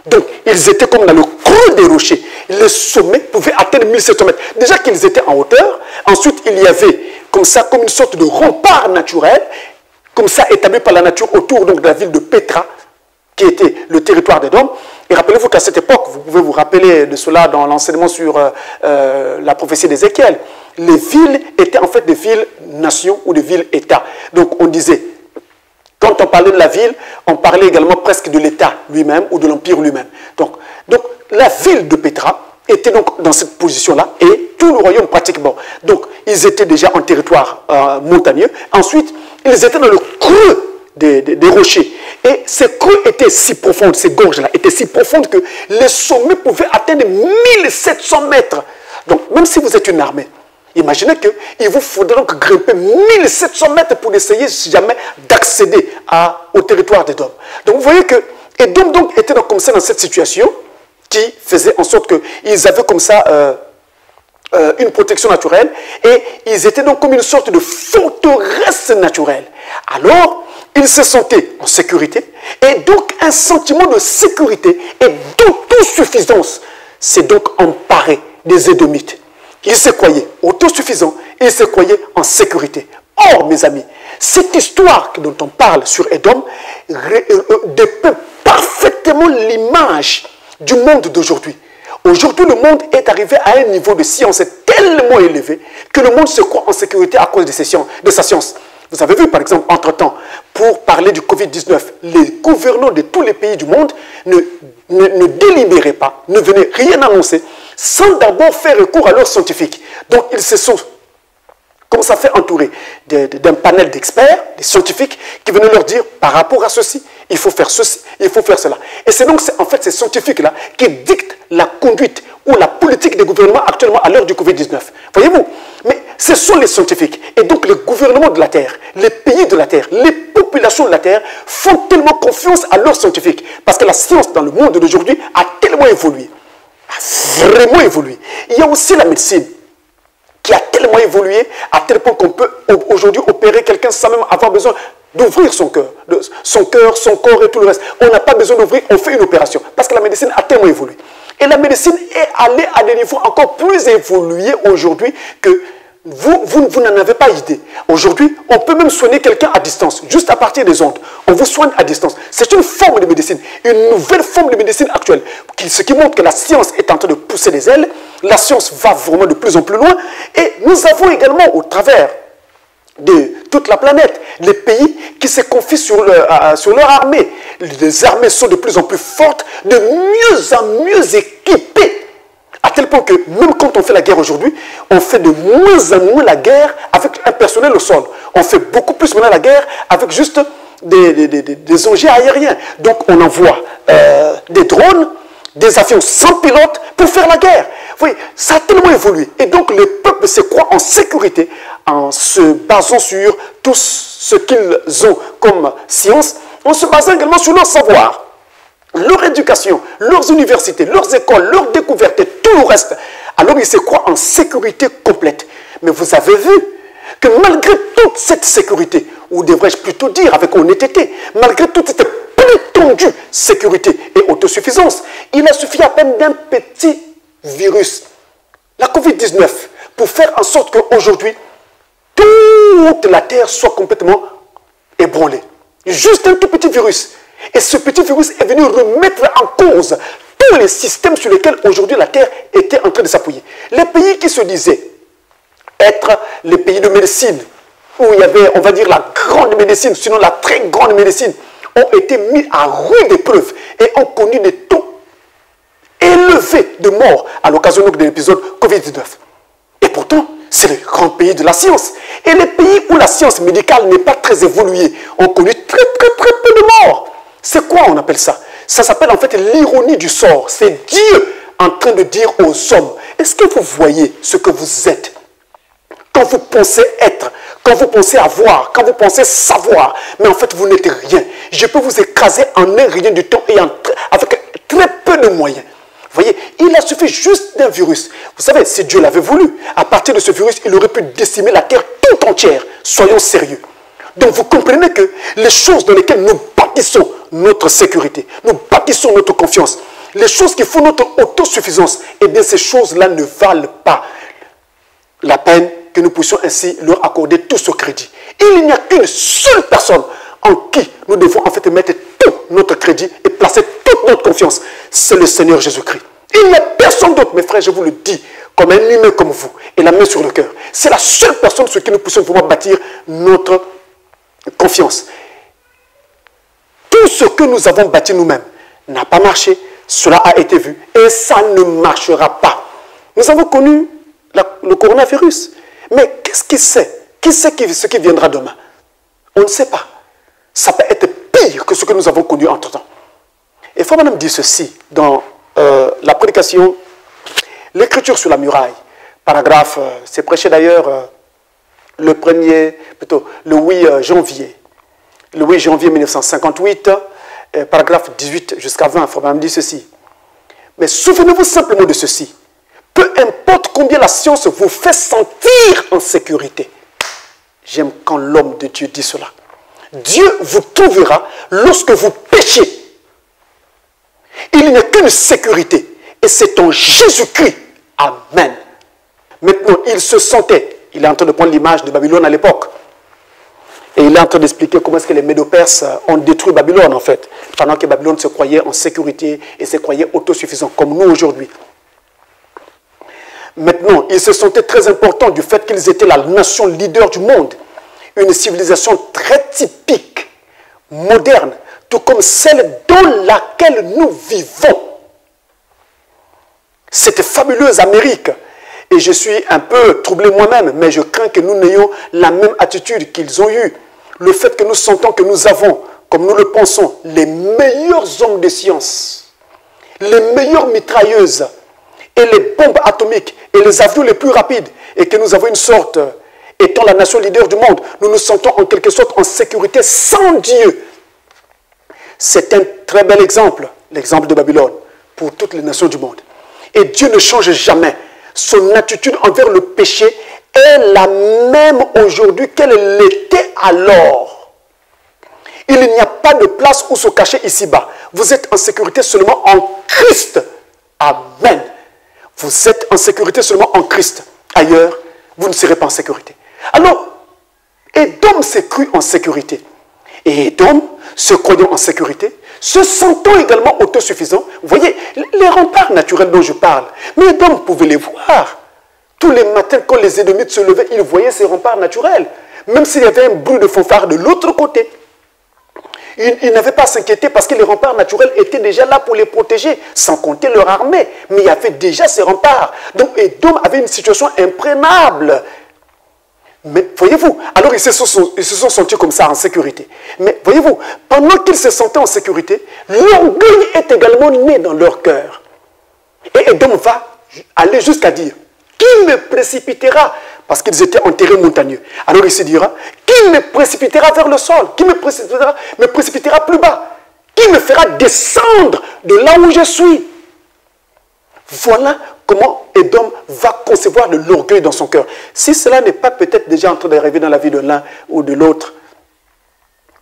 Donc, ils étaient comme dans le creux des rochers. Les sommets pouvaient atteindre 1700 mètres. Déjà qu'ils étaient en hauteur, ensuite il y avait comme ça, comme une sorte de rempart naturel, comme ça établi par la nature autour donc, de la ville de Petra, qui était le territoire d'Édom. Et rappelez-vous qu'à cette époque, vous pouvez vous rappeler de cela dans l'enseignement sur la prophétie d'Ézéchiel, les villes étaient en fait des villes-nations ou des villes-États. Donc on disait, quand on parlait de la ville, on parlait également presque de l'État lui-même ou de l'Empire lui-même. Donc la ville de Petra était donc dans cette position-là et tout le royaume pratiquement. Donc ils étaient déjà en territoire montagneux. Ensuite, ils étaient dans le creux des rochers. Et ces creux étaient si profonds, ces gorges-là étaient si profondes que les sommets pouvaient atteindre 1700 mètres. Donc même si vous êtes une armée, imaginez qu'il vous faudrait donc grimper 1700 mètres pour essayer si jamais d'accéder au territoire d'Édom. Donc vous voyez que Édom donc était donc comme ça dans cette situation qui faisait en sorte qu'ils avaient comme ça une protection naturelle et ils étaient donc comme une sorte de forteresse naturelle. Alors, ils se sentaient en sécurité et donc un sentiment de sécurité et d'autosuffisance s'est donc emparé des Édomites. Ils se croyaient autosuffisants, ils se croyaient en sécurité. Or, mes amis, cette histoire dont on parle sur Édom dépeint parfaitement l'image du monde d'aujourd'hui. Aujourd'hui, le monde est arrivé à un niveau de science tellement élevé que le monde se croit en sécurité à cause de sa science. Vous avez vu, par exemple, entre-temps, pour parler du Covid-19, les gouvernants de tous les pays du monde ne délibéraient pas, ne venaient rien annoncer, sans d'abord faire recours à leurs scientifiques. Donc, ils se sont, comme ça fait, entourés d'un panel d'experts, des scientifiques, qui venaient leur dire, par rapport à ceci, il faut faire ceci, il faut faire cela. Et c'est donc, en fait, ces scientifiques-là qui dictent la conduite ou la politique des gouvernements actuellement à l'heure du Covid-19. Voyez-vous? Mais ce sont les scientifiques. Et donc, les gouvernements de la Terre, les pays de la Terre, les populations de la Terre font tellement confiance à leurs scientifiques. Parce que la science dans le monde d'aujourd'hui a tellement évolué. A vraiment évolué. Il y a aussi la médecine qui a tellement évolué à tel point qu'on peut aujourd'hui opérer quelqu'un sans même avoir besoin d'ouvrir son cœur, son corps et tout le reste. On n'a pas besoin d'ouvrir, on fait une opération. Parce que la médecine a tellement évolué. Et la médecine est allée à des niveaux encore plus évolués aujourd'hui que vous n'en avez pas idée. Aujourd'hui, on peut même soigner quelqu'un à distance, juste à partir des ondes. On vous soigne à distance. C'est une forme de médecine, une nouvelle forme de médecine actuelle. Ce qui montre que la science est en train de pousser les ailes. La science va vraiment de plus en plus loin. Et nous avons également, au travers de toute la planète, les pays qui se confient sur leur armée. Les armées sont de plus en plus fortes, de mieux en mieux équipées. À tel point que même quand on fait la guerre aujourd'hui, on fait de moins en moins la guerre avec un personnel au sol. On fait beaucoup plus maintenant la guerre avec juste des engins aériens. Donc on envoie des drones, des avions sans pilote pour faire la guerre. Vous voyez, ça a tellement évolué. Et donc le peuple se croit en sécurité en se basant sur tout ce qu'ils ont comme science, en se basant également sur leur savoir, leur éducation, leurs universités, leurs écoles, leurs découvertes et tout le reste. Alors ils se croient en sécurité complète. Mais vous avez vu que malgré toute cette sécurité, ou devrais-je plutôt dire avec honnêteté, malgré toute cette prétendue sécurité et autosuffisance, il a suffi à peine d'un petit virus, la Covid-19, pour faire en sorte qu'aujourd'hui, toute la Terre soit complètement ébranlée. Juste un tout petit virus. Et ce petit virus est venu remettre en cause tous les systèmes sur lesquels aujourd'hui la Terre était en train de s'appuyer. Les pays qui se disaient être les pays de médecine, où il y avait, on va dire, la grande médecine, sinon la très grande médecine, ont été mis à rude épreuve et ont connu des taux élevés de morts à l'occasion de l'épisode Covid-19. Et pourtant, c'est le grand pays de la science. Et les pays où la science médicale n'est pas très évoluée ont connu très peu de morts. C'est quoi on appelle ça? Ça s'appelle en fait l'ironie du sort. C'est Dieu en train de dire aux hommes, est-ce que vous voyez ce que vous êtes? Quand vous pensez être, quand vous pensez avoir, quand vous pensez savoir, mais en fait vous n'êtes rien. Je peux vous écraser en un rien du temps et avec très peu de moyens. Vous voyez, il a suffi juste d'un virus. Vous savez, si Dieu l'avait voulu, à partir de ce virus, il aurait pu décimer la terre tout entière. Soyons sérieux. Donc vous comprenez que les choses dans lesquelles nous bâtissons notre sécurité, nous bâtissons notre confiance, les choses qui font notre autosuffisance, eh bien ces choses-là ne valent pas la peine que nous puissions ainsi leur accorder tout ce crédit. Il n'y a qu'une seule personne en qui nous devons en fait mettre tout notre crédit et placer toute notre confiance. C'est le Seigneur Jésus-Christ. Il n'y a personne d'autre, mes frères, je vous le dis, comme un humain comme vous, et la main sur le cœur. C'est la seule personne sur qui nous puissions vraiment bâtir notre confiance. Tout ce que nous avons bâti nous-mêmes n'a pas marché, cela a été vu, et ça ne marchera pas. Nous avons connu le coronavirus, mais qu'est-ce qui sait? Qui sait ce qui viendra demain? On ne sait pas. Ça peut être pire que ce que nous avons connu entre-temps. Et Frère Branham dit ceci dans la prédication, l'écriture sur la muraille, paragraphe, c'est prêché d'ailleurs le 8 janvier. Le 8 janvier 1958, paragraphe 18 jusqu'à 20, Frère Branham dit ceci. Mais souvenez-vous simplement de ceci. Peu importe combien la science vous fait sentir en sécurité. J'aime quand l'homme de Dieu dit cela. Dieu vous trouvera lorsque vous péchez. Il n'y a qu'une sécurité. Et c'est en Jésus-Christ. Amen. Maintenant, il se sentait. Il est en train de prendre l'image de Babylone à l'époque. Et il est en train d'expliquer comment est-ce que les Médo-Perses ont détruit Babylone, en fait. Pendant que Babylone se croyait en sécurité et se croyait autosuffisant, comme nous aujourd'hui. Maintenant, ils se sentaient très importants du fait qu'ils étaient la nation leader du monde. Une civilisation très typique, moderne, tout comme celle dans laquelle nous vivons. Cette fabuleuse Amérique. Et je suis un peu troublé moi-même, mais je crains que nous n'ayons la même attitude qu'ils ont eue. Le fait que nous sentons que nous avons, comme nous le pensons, les meilleurs hommes de science, les meilleures mitrailleuses, et les bombes atomiques, et les avions les plus rapides, et que nous avons une sorte, étant la nation leader du monde, nous nous sentons en quelque sorte en sécurité sans Dieu. C'est un très bel exemple, l'exemple de Babylone, pour toutes les nations du monde. Et Dieu ne change jamais. Son attitude envers le péché est la même aujourd'hui qu'elle l'était alors. Il n'y a pas de place où se cacher ici-bas. Vous êtes en sécurité seulement en Christ. Amen. Vous êtes en sécurité seulement en Christ. Ailleurs, vous ne serez pas en sécurité. Alors, Édom s'est cru en sécurité. Et Édom, se croyant en sécurité, se sentant également autosuffisant, vous voyez, les remparts naturels dont je parle, mais Édom pouvait les voir. Tous les matins, quand les Édomites se levaient, ils voyaient ces remparts naturels. Même s'il y avait un bruit de fanfare de l'autre côté. Ils n'avaient pas à s'inquiéter parce que les remparts naturels étaient déjà là pour les protéger, sans compter leur armée. Mais il y avait déjà ces remparts. Donc Édom avait une situation imprénable. Mais voyez-vous, alors ils se sont sentis comme ça en sécurité. Mais voyez-vous, pendant qu'ils se sentaient en sécurité, l'orgueil est également né dans leur cœur. Et Édom va aller jusqu'à dire, qui me précipitera? Parce qu'ils étaient en terrain montagneux. Alors il se dira, qui me précipitera vers le sol? Qui me précipitera plus bas? Qui me fera descendre de là où je suis? Voilà comment Édom va concevoir de l'orgueil dans son cœur. Si cela n'est pas peut-être déjà en train d'arriver dans la vie de l'un ou de l'autre,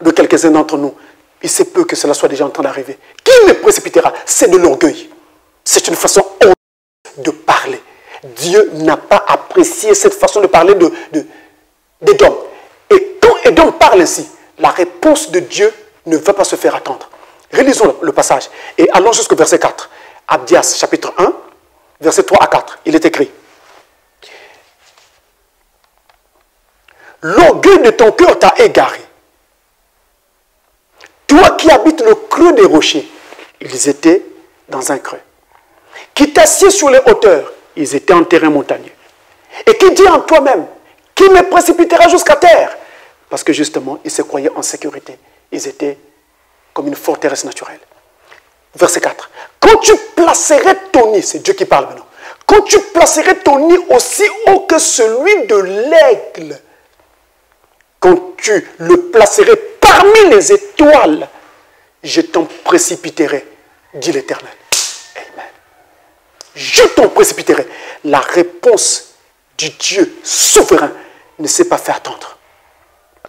de quelques-uns d'entre nous, il se peut que cela soit déjà en train d'arriver. Qui me précipitera? C'est de l'orgueil. C'est une façon de parler. Dieu n'a pas apprécié cette façon de parler d'Édom. Et quand Édom parle ainsi, la réponse de Dieu ne va pas se faire attendre. Relisons le passage et allons jusqu'au verset 4. Abdias, chapitre 1, verset 3 à 4. Il est écrit. L'orgueil de ton cœur t'a égaré. Toi qui habites le creux des rochers, ils étaient dans un creux. Qui t'assieds sur les hauteurs, ils étaient en terrain montagneux. Et qui dit en toi-même, qui me précipitera jusqu'à terre? Parce que justement, ils se croyaient en sécurité. Ils étaient comme une forteresse naturelle. Verset 4. Quand tu placerais ton nid, c'est Dieu qui parle maintenant. Quand tu placerais ton nid aussi haut que celui de l'aigle, quand tu le placerais parmi les étoiles, je t'en précipiterai, dit l'Éternel. Amen. Je t'en précipiterai. La réponse du Dieu souverain ne s'est pas fait attendre.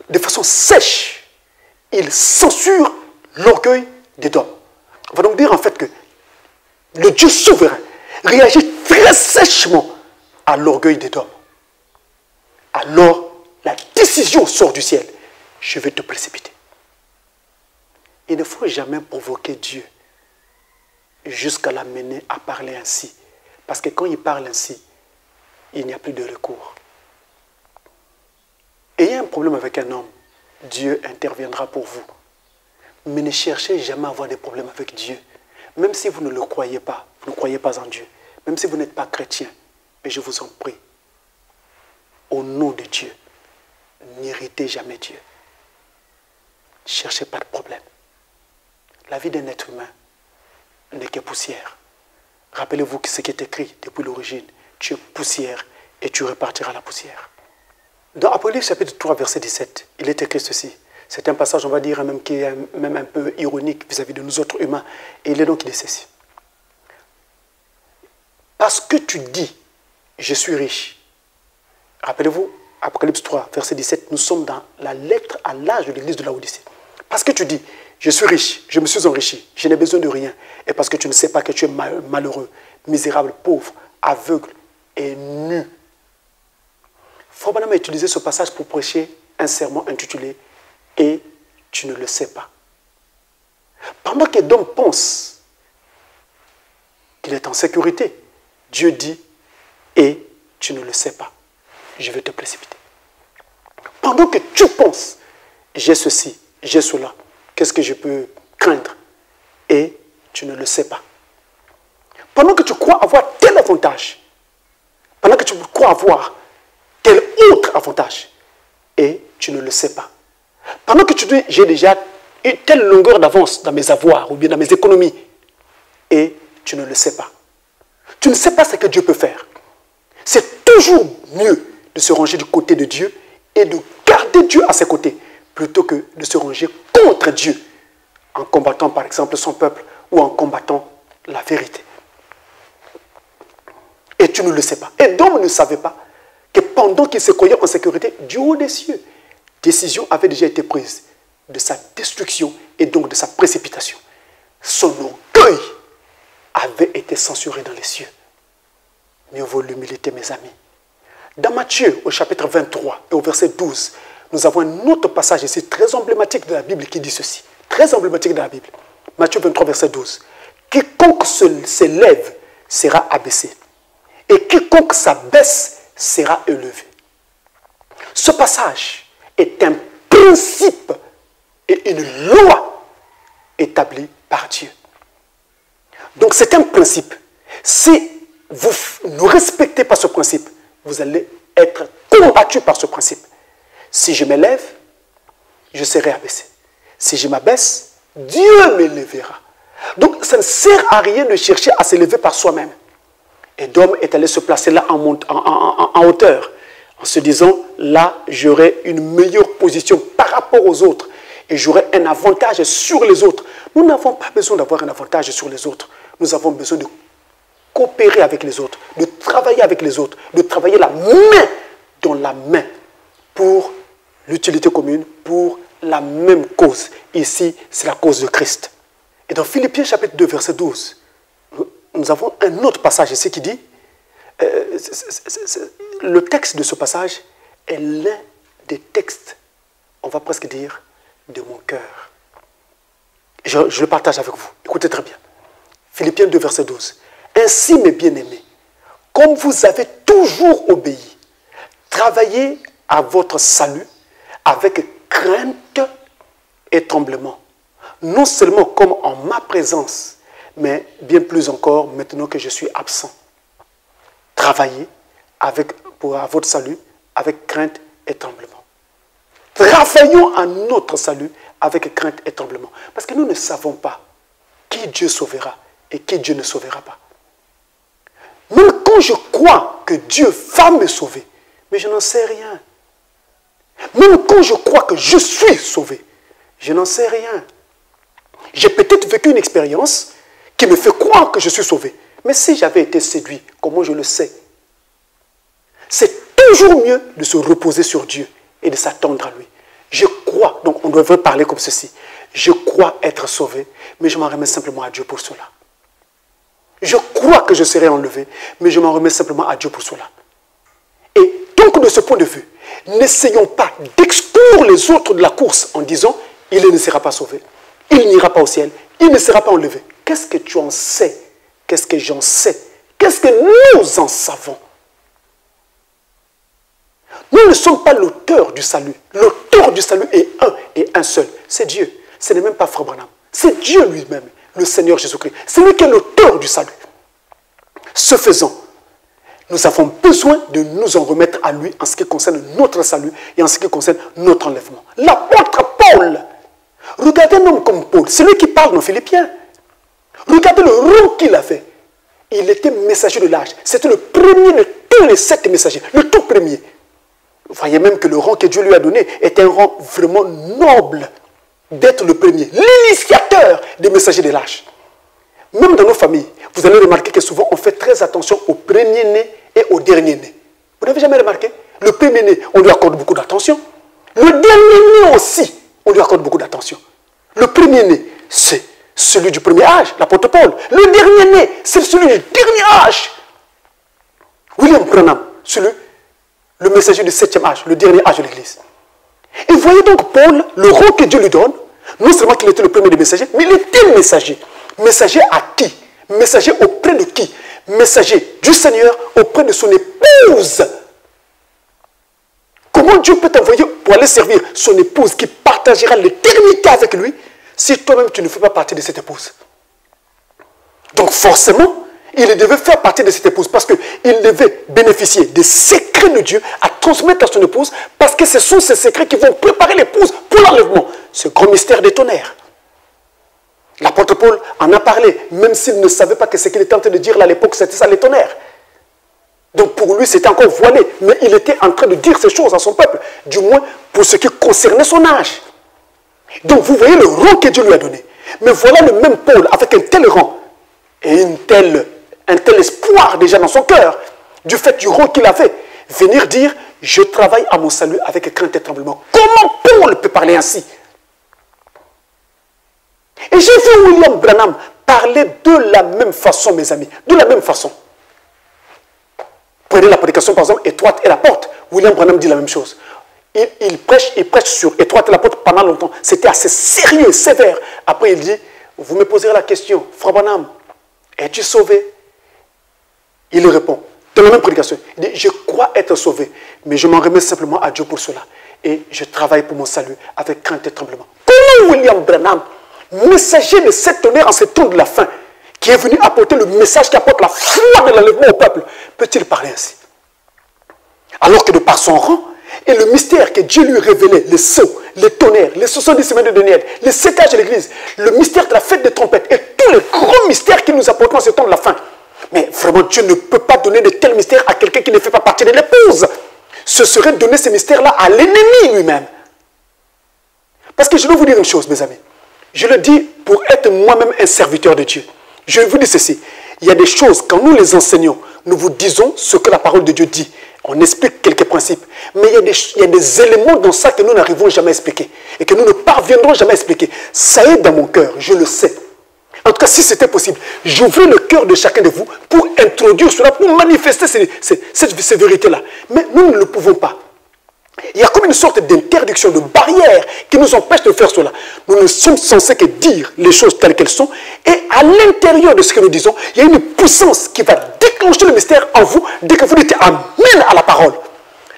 De façon sèche, il censure l'orgueil d'Édom. On va donc dire en fait que le Dieu souverain réagit très sèchement à l'orgueil d'Édom. Alors, la décision sort du ciel. Je vais te précipiter. Il ne faut jamais provoquer Dieu jusqu'à l'amener à parler ainsi. Parce que quand il parle ainsi, il n'y a plus de recours. Ayez un problème avec un homme, Dieu interviendra pour vous. Mais ne cherchez jamais à avoir des problèmes avec Dieu. Même si vous ne le croyez pas, vous ne croyez pas en Dieu. Même si vous n'êtes pas chrétien. Mais je vous en prie, au nom de Dieu, n'irritez jamais Dieu. Ne cherchez pas de problème. La vie d'un être humain n'est que poussière. Rappelez-vous ce qui est écrit depuis l'origine. Tu es poussière et tu repartiras à la poussière. Dans Apocalypse chapitre 3, verset 17, il est écrit ceci. C'est un passage, on va dire, même, qui est même un peu ironique vis-à-vis de nous autres humains. Et il est donc dit ceci. Parce que tu dis, je suis riche. Rappelez-vous, Apocalypse 3, verset 17, nous sommes dans la lettre à l'âge de l'église de Laodicée. Parce que tu dis, je suis riche, je me suis enrichi, je n'ai besoin de rien. Et parce que tu ne sais pas que tu es malheureux, misérable, pauvre, aveugle et nu. Frère Branham a utilisé ce passage pour prêcher un sermon intitulé « Et tu ne le sais pas ». Pendant qu'Édom pense qu'il est en sécurité, Dieu dit « Et tu ne le sais pas, je vais te précipiter ». Pendant que tu penses « J'ai ceci, j'ai cela, qu'est-ce que je peux craindre ?» Et tu ne le sais pas. Pendant que tu crois avoir tel avantage, pendant que tu crois avoir tel autre avantage, et tu ne le sais pas. Pendant que tu dis, j'ai déjà une telle longueur d'avance dans mes avoirs ou bien dans mes économies, et tu ne le sais pas. Tu ne sais pas ce que Dieu peut faire. C'est toujours mieux de se ranger du côté de Dieu et de garder Dieu à ses côtés, plutôt que de se ranger contre Dieu, en combattant par exemple son peuple ou en combattant la vérité. Et tu ne le sais pas. Et donc ne savait pas que pendant qu'il se croyait en sécurité, du haut des cieux, décision avait déjà été prise de sa destruction et donc de sa précipitation. Son orgueil avait été censuré dans les cieux. Mieux vaut l'humilité, mes amis. Dans Matthieu, au chapitre 23 et au verset 12, nous avons un autre passage ici très emblématique de la Bible qui dit ceci. Très emblématique de la Bible. Matthieu 23, verset 12. Quiconque s'élève sera abaissé. Et quiconque s'abaisse sera élevé. Ce passage est un principe et une loi établie par Dieu. Donc c'est un principe. Si vous ne respectez pas ce principe, vous allez être combattu par ce principe. Si je m'élève, je serai abaissé. Si je m'abaisse, Dieu m'élèvera. Donc ça ne sert à rien de chercher à s'élever par soi-même. Édom est allé se placer là en hauteur, en se disant, là, j'aurai une meilleure position par rapport aux autres et j'aurai un avantage sur les autres. Nous n'avons pas besoin d'avoir un avantage sur les autres. Nous avons besoin de coopérer avec les autres, de travailler avec les autres, de travailler la main dans la main pour l'utilité commune, pour la même cause. Ici, c'est la cause de Christ. Et dans Philippiens chapitre 2, verset 12, nous avons un autre passage ici qui dit, le texte de ce passage est l'un des textes, on va presque dire, de mon cœur. Je le partage avec vous. Écoutez très bien. Philippiens 2, verset 12. Ainsi, mes bien-aimés, comme vous avez toujours obéi, travaillez à votre salut avec crainte et tremblement. Non seulement comme en ma présence, mais bien plus encore maintenant que je suis absent. Travaillez à votre salut avec crainte et tremblement. Travaillons à notre salut avec crainte et tremblement. Parce que nous ne savons pas qui Dieu sauvera et qui Dieu ne sauvera pas. Même quand je crois que Dieu va me sauver, mais je n'en sais rien. Même quand je crois que je suis sauvé, je n'en sais rien. J'ai peut-être vécu une expérience qui me fait croire que je suis sauvé. Mais si j'avais été séduit, comment je le sais? C'est toujours mieux de se reposer sur Dieu et de s'attendre à lui. Je crois, donc on devrait parler comme ceci. Je crois être sauvé, mais je m'en remets simplement à Dieu pour cela. Je crois que je serai enlevé, mais je m'en remets simplement à Dieu pour cela. Et donc de ce point de vue, n'essayons pas d'exclure les autres de la course en disant « il ne sera pas sauvé, il n'ira pas au ciel, il ne sera pas enlevé ». Qu'est-ce que tu en sais? Qu'est-ce que j'en sais? Qu'est-ce que nous en savons? Nous ne sommes pas l'auteur du salut. L'auteur du salut est un et un seul. C'est Dieu. Ce n'est même pas Frère Branham. C'est Dieu lui-même, le Seigneur Jésus-Christ. C'est lui qui est l'auteur du salut. Ce faisant, nous avons besoin de nous en remettre à lui en ce qui concerne notre salut et en ce qui concerne notre enlèvement. L'apôtre Paul, regardez un homme comme Paul, c'est lui qui parle dans Philippiens. Regardez le rang qu'il a fait. Il était messager de l'âge. C'était le premier de tous les 7 messagers, le tout premier. Vous voyez même que le rang que Dieu lui a donné est un rang vraiment noble d'être le premier, l'initiateur des messagers de l'âge. Même dans nos familles, vous allez remarquer que souvent on fait très attention au premier-né et au dernier-né. Vous n'avez jamais remarqué? Le premier-né, on lui accorde beaucoup d'attention. Le dernier-né aussi, on lui accorde beaucoup d'attention. Le premier-né, c'est celui du premier âge, l'apôtre Paul. Le dernier-né, c'est celui du dernier âge. William Branham, le messager du 7e âge, le dernier âge de l'Église. Et vous voyez donc Paul, le rang que Dieu lui donne, non seulement qu'il était le premier des messagers, mais il était messager. Messager à qui? Messager auprès de qui? Messager du Seigneur auprès de son épouse. Comment Dieu peut t'envoyer pour aller servir son épouse qui partagera l'éternité avec lui si toi-même tu ne fais pas partie de cette épouse? Donc forcément, il devait faire partie de cette épouse parce qu'il devait bénéficier des secrets de Dieu à transmettre à son épouse parce que ce sont ces secrets qui vont préparer l'épouse pour l'enlèvement. Ce grand mystère des tonnerres. L'apôtre Paul en a parlé, même s'il ne savait pas que ce qu'il était en train de dire là à l'époque, c'était ça les tonnerres. Donc pour lui, c'était encore voilé, mais il était en train de dire ces choses à son peuple, du moins pour ce qui concernait son âge. Donc vous voyez le rang que Dieu lui a donné. Mais voilà le même Paul avec un tel rang et un tel espoir déjà dans son cœur, du fait du rang qu'il avait, venir dire, je travaille à mon salut avec crainte et tremblement. Comment Paul peut parler ainsi? Et j'ai vu William Branham parler de la même façon, mes amis, de la même façon. Prenez la prédication, par exemple, étroite et la porte. William Branham dit la même chose. Il prêche sur étroite et la porte pendant longtemps. C'était assez sérieux, sévère. Après, il dit, vous me poserez la question, Frère Branham, es-tu sauvé? Il répond, dans la même prédication, il dit, je crois être sauvé, mais je m'en remets simplement à Dieu pour cela. Et je travaille pour mon salut avec crainte et tremblement. Comment William Branham, messager de cette tonnerre en ce temps de la fin, qui est venu apporter le message qui apporte la foi de l'enlèvement au peuple, peut-il parler ainsi? Alors que de par son rang et le mystère que Dieu lui révélait, les sceaux, les tonnerres, les 70 semaines de Daniel, les 7 âges de l'Église, le mystère de la fête des trompettes et tous les grands mystères qu'il nous apporte en ce temps de la fin. Mais vraiment, Dieu ne peut pas donner de tels mystères à quelqu'un qui ne fait pas partie de l'épouse. Ce serait donner ces mystères-là à l'ennemi lui-même. Parce que je vais vous dire une chose, mes amis. Je le dis pour être moi-même un serviteur de Dieu. Je vous dis ceci. Il y a des choses, quand nous les enseignons, nous vous disons ce que la parole de Dieu dit. On explique quelques principes. Mais il y a des éléments dans ça que nous n'arrivons jamais à expliquer. Et que nous ne parviendrons jamais à expliquer. Ça est dans mon cœur, je le sais. En tout cas, si c'était possible, j'ouvrais le cœur de chacun de vous pour introduire cela, pour manifester ces vérités-là. Mais nous ne le pouvons pas. Il y a comme une sorte d'interdiction, de barrière qui nous empêche de faire cela. Nous ne sommes censés que dire les choses telles qu'elles sont. Et à l'intérieur de ce que nous disons, il y a une puissance qui va déclencher le mystère en vous dès que vous dites Amen à la parole.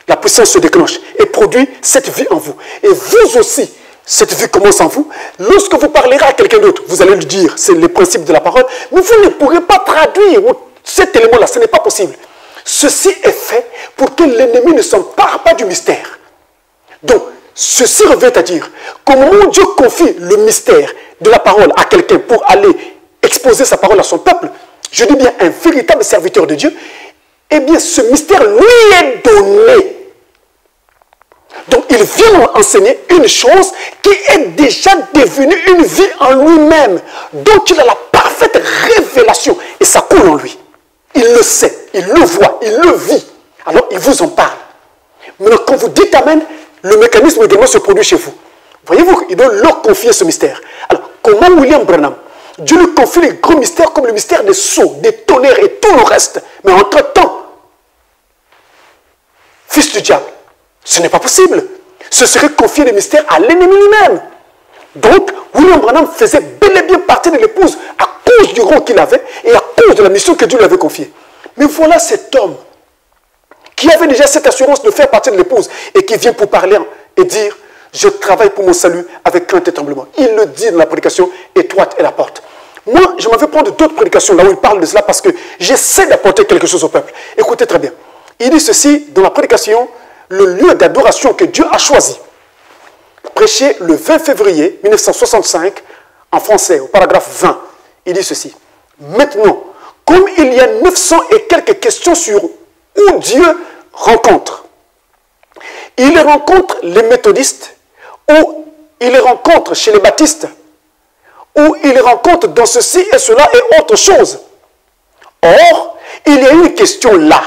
la puissance se déclenche et produit cette vie en vous. Et vous aussi, cette vie commence en vous. Lorsque vous parlerez à quelqu'un d'autre, vous allez lui dire, c'est le principe de la parole, mais vous ne pourrez pas traduire cet élément-là, ce n'est pas possible. Ceci est fait pour que l'ennemi ne s'empare pas du mystère. Donc, ceci revient à dire qu'au moment où Dieu confie le mystère de la parole à quelqu'un pour aller exposer sa parole à son peuple, je dis bien un véritable serviteur de Dieu, eh bien ce mystère lui est donné. Donc il vient enseigner une chose qui est déjà devenue une vie en lui-même, dont il a la parfaite révélation et ça coule en lui. Il le sait, il le voit, il le vit. Alors il vous en parle. Maintenant quand vous dites Amen, le mécanisme également se produit chez vous. Voyez-vous, il doit leur confier ce mystère. Alors comment William Branham, Dieu lui confie les grands mystères comme le mystère des sceaux, des tonnerres et tout le reste. Mais entre-temps, fils du diable, ce n'est pas possible. Ce serait confier les mystères à l'ennemi lui-même. Donc, William Branham faisait bel et bien partie de l'épouse à cause du rang qu'il avait et à cause de la mission que Dieu lui avait confiée. Mais voilà cet homme qui avait déjà cette assurance de faire partie de l'épouse et qui vient pour parler et dire « Je travaille pour mon salut avec crainte et tremblement ». Il le dit dans la prédication « Étroite est la porte ». Moi, je m'en vais prendre d'autres prédications là où il parle de cela parce que j'essaie d'apporter quelque chose au peuple. Écoutez très bien. Il dit ceci dans la prédication, le lieu d'adoration que Dieu a choisi. Prêché le 20 février 1965 en français, au paragraphe 20. Il dit ceci. Maintenant, comme il y a 900 et quelques questions sur où Dieu rencontre, il les rencontre les méthodistes, ou il les rencontre chez les baptistes, ou il les rencontre dans ceci et cela et autre chose. Or, il y a une question là.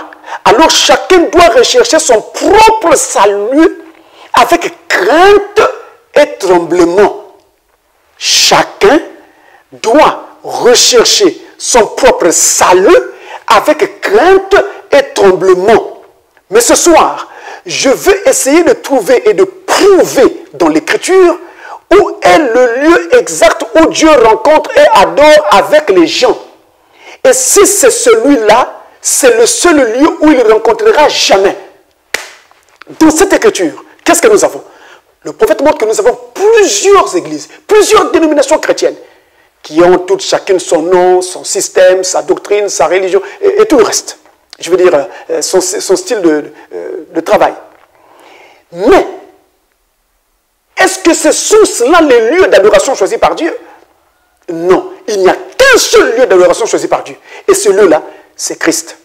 Alors chacun doit rechercher son propre salut avec crainte et tremblement. Chacun doit rechercher son propre salut avec crainte et tremblement. Mais ce soir, je veux essayer de trouver et de prouver dans l'Écriture où est le lieu exact où Dieu rencontre et adore avec les gens. Et si c'est celui-là, c'est le seul lieu où il ne rencontrera jamais. Dans cette écriture, qu'est-ce que nous avons? Le prophète montre que nous avons plusieurs églises, plusieurs dénominations chrétiennes, qui ont toutes chacune son nom, son système, sa doctrine, sa religion, et tout le reste. Je veux dire, son style de travail. Mais, est-ce que ce sont cela les lieux d'adoration choisis par Dieu? Non, il n'y a qu'un seul lieu d'adoration choisi par Dieu. Et ce lieu-là, c'est Christ.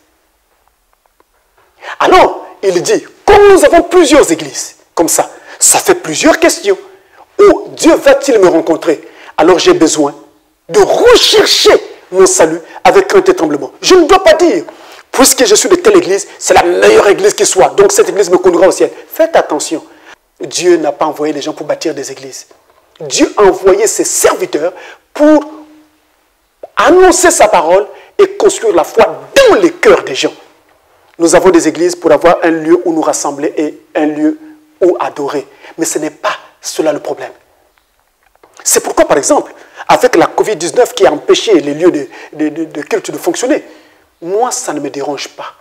Alors, il dit, comme nous avons plusieurs églises, comme ça fait plusieurs questions. Où Dieu va-t-il me rencontrer? Alors j'ai besoin de rechercher mon salut avec crainte et tremblement. Je ne dois pas dire, puisque je suis de telle église, c'est la meilleure église qui soit, donc cette église me conduira au ciel. Faites attention, Dieu n'a pas envoyé les gens pour bâtir des églises. Dieu a envoyé ses serviteurs pour annoncer sa parole et construire la foi dans les cœurs des gens. Nous avons des églises pour avoir un lieu où nous rassembler et un lieu où adorer. Mais ce n'est pas cela le problème. C'est pourquoi, par exemple, avec la Covid-19 qui a empêché les lieux de culte de fonctionner, moi, ça ne me dérange pas.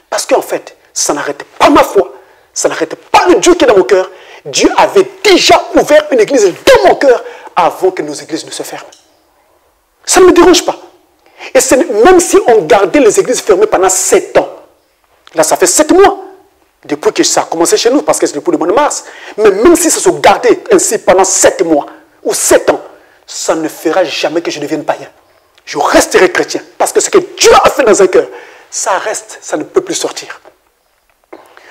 Parce qu'en fait, ça n'arrête pas ma foi, ça n'arrête pas le Dieu qui est dans mon cœur. Dieu avait déjà ouvert une église dans mon cœur avant que nos églises ne se ferment. Ça ne me dérange pas. Et même si on gardait les églises fermées pendant 7 ans, là ça fait 7 mois, depuis que ça a commencé chez nous, parce que c'est depuis le mois de mars, mais même si ça se gardait ainsi pendant 7 mois ou 7 ans, ça ne fera jamais que je devienne païen. Je resterai chrétien, parce que ce que Dieu a fait dans un cœur, ça reste, ça ne peut plus sortir.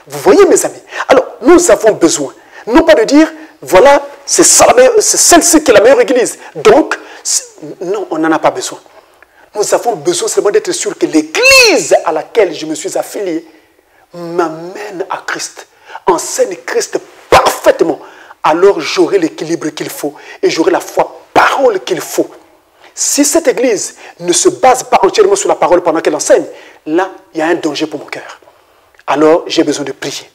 Vous voyez mes amis? Alors, nous avons besoin, non pas de dire, voilà, c'est celle-ci qui est la meilleure église. Donc, non, on n'en a pas besoin. Nous avons besoin seulement d'être sûr que l'église à laquelle je me suis affilié m'amène à Christ, enseigne Christ parfaitement. Alors j'aurai l'équilibre qu'il faut et j'aurai la foi parole qu'il faut. Si cette église ne se base pas entièrement sur la parole pendant qu'elle enseigne, là, il y a un danger pour mon cœur. Alors, j'ai besoin de prier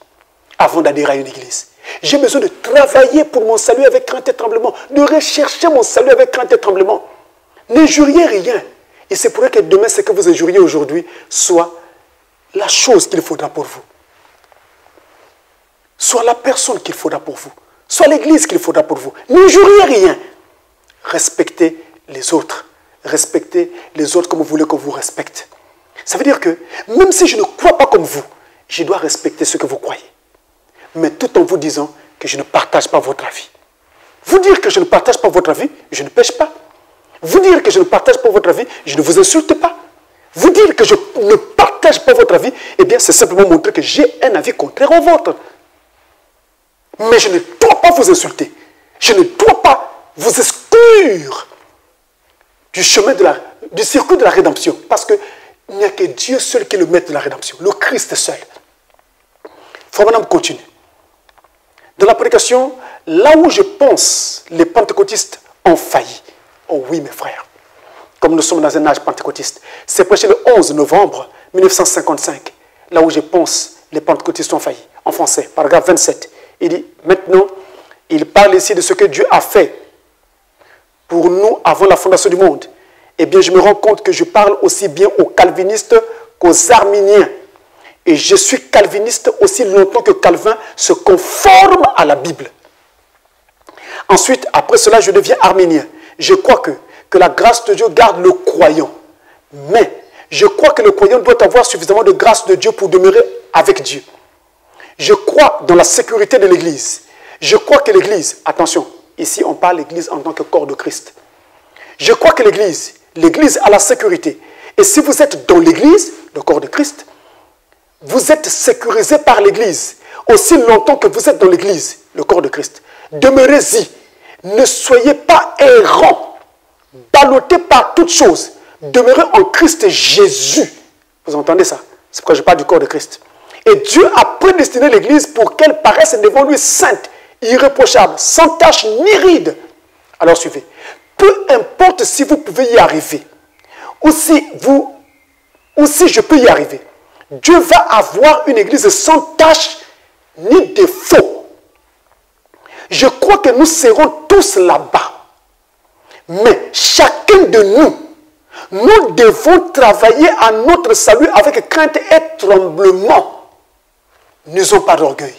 avant d'adhérer à une église. J'ai besoin de travailler pour mon salut avec crainte et tremblement, de rechercher mon salut avec crainte et tremblement. N'injuriez rien. Et c'est pour que demain, ce que vous injuriez aujourd'hui soit la chose qu'il faudra pour vous. soit la personne qu'il faudra pour vous, soit l'église qu'il faudra pour vous. N'injuriez rien. Respectez les autres. Respectez les autres comme vous voulez qu'on vous respecte. Ça veut dire que même si je ne crois pas comme vous, je dois respecter ce que vous croyez. Mais tout en vous disant que je ne partage pas votre avis. Vous dire que je ne partage pas votre avis, je ne pêche pas. Vous dire que je ne partage pas votre avis, je ne vous insulte pas. Vous dire que je ne partage pas votre avis, eh bien c'est simplement montrer que j'ai un avis contraire au vôtre. Mais je ne dois pas vous insulter. Je ne dois pas vous exclure du chemin du circuit de la rédemption. Parce qu'il n'y a que Dieu seul qui est le maître de la rédemption. Le Christ seul. Frère Branham continue. Dans la prédication, là où je pense les pentecôtistes ont failli. Oh oui, mes frères. Comme nous sommes dans un âge pentecôtiste. C'est prêché le 11 novembre 1955. Là où je pense les pentecôtistes ont failli. En français, paragraphe 27. Il dit, maintenant, il parle ici de ce que Dieu a fait pour nous avant la fondation du monde. Eh bien, je me rends compte que je parle aussi bien aux calvinistes qu'aux arminiens. Et je suis calviniste aussi longtemps que Calvin se conforme à la Bible. Ensuite, après cela, je deviens arménien. Je crois que la grâce de Dieu garde le croyant. Mais je crois que le croyant doit avoir suffisamment de grâce de Dieu pour demeurer avec Dieu. Je crois dans la sécurité de l'Église. Je crois que l'Église, attention, ici on parle de l'Église en tant que corps de Christ. Je crois que l'Église a la sécurité. Et si vous êtes dans l'Église, le corps de Christ, vous êtes sécurisé par l'Église. Aussi longtemps que vous êtes dans l'Église, le corps de Christ. Demeurez-y. Ne soyez pas errants, ballottés par toutes choses. Demeurez en Christ Jésus. Vous entendez ça? C'est pourquoi je parle du corps de Christ. Et Dieu a prédestiné l'Église pour qu'elle paraisse devant lui sainte, irréprochable, sans tache ni ride. Alors suivez. Peu importe si vous pouvez y arriver, ou si je peux y arriver, Dieu va avoir une Église sans tache ni défaut. Je crois que nous serons tous là-bas. Mais chacun de nous devons travailler à notre salut avec crainte et tremblement. N'usons pas d'orgueil,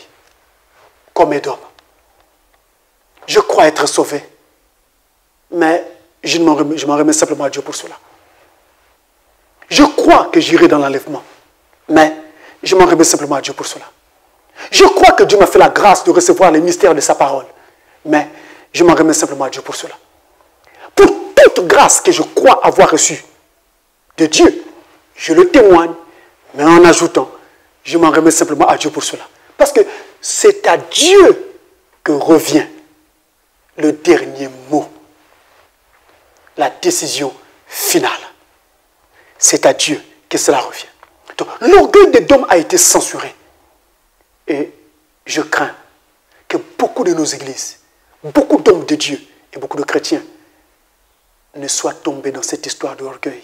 comme Édom. Je crois être sauvé, mais je m'en remets simplement à Dieu pour cela. Je crois que j'irai dans l'enlèvement, mais je m'en remets simplement à Dieu pour cela. Je crois que Dieu m'a fait la grâce de recevoir les mystères de sa parole, mais je m'en remets simplement à Dieu pour cela. Pour toute grâce que je crois avoir reçue de Dieu, je le témoigne, mais en ajoutant, je m'en remets simplement à Dieu pour cela. Parce que c'est à Dieu que revient le dernier mot, la décision finale. C'est à Dieu que cela revient. Donc, l'orgueil d'Édom a été censuré. Et je crains que beaucoup de nos églises, beaucoup d'hommes de Dieu et beaucoup de chrétiens ne soient tombés dans cette histoire d'orgueil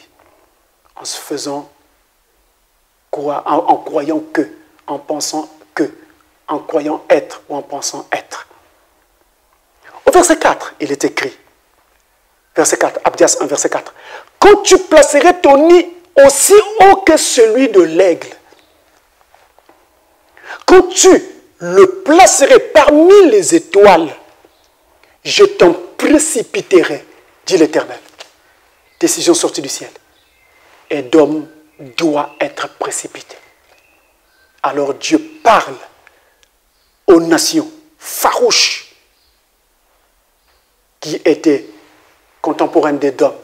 en se faisant croire, en croyant que, en pensant que, en croyant être ou en pensant être. Au verset 4, il est écrit, verset 4, Abdias 1, verset 4, « Quand tu placerais ton nid aussi haut que celui de l'aigle, quand tu le placerais parmi les étoiles, je t'en précipiterai, dit l'Éternel. » Décision sortie du ciel. Édom doit être précipité. Alors Dieu parle aux nations farouches qui étaient contemporaines d'Édom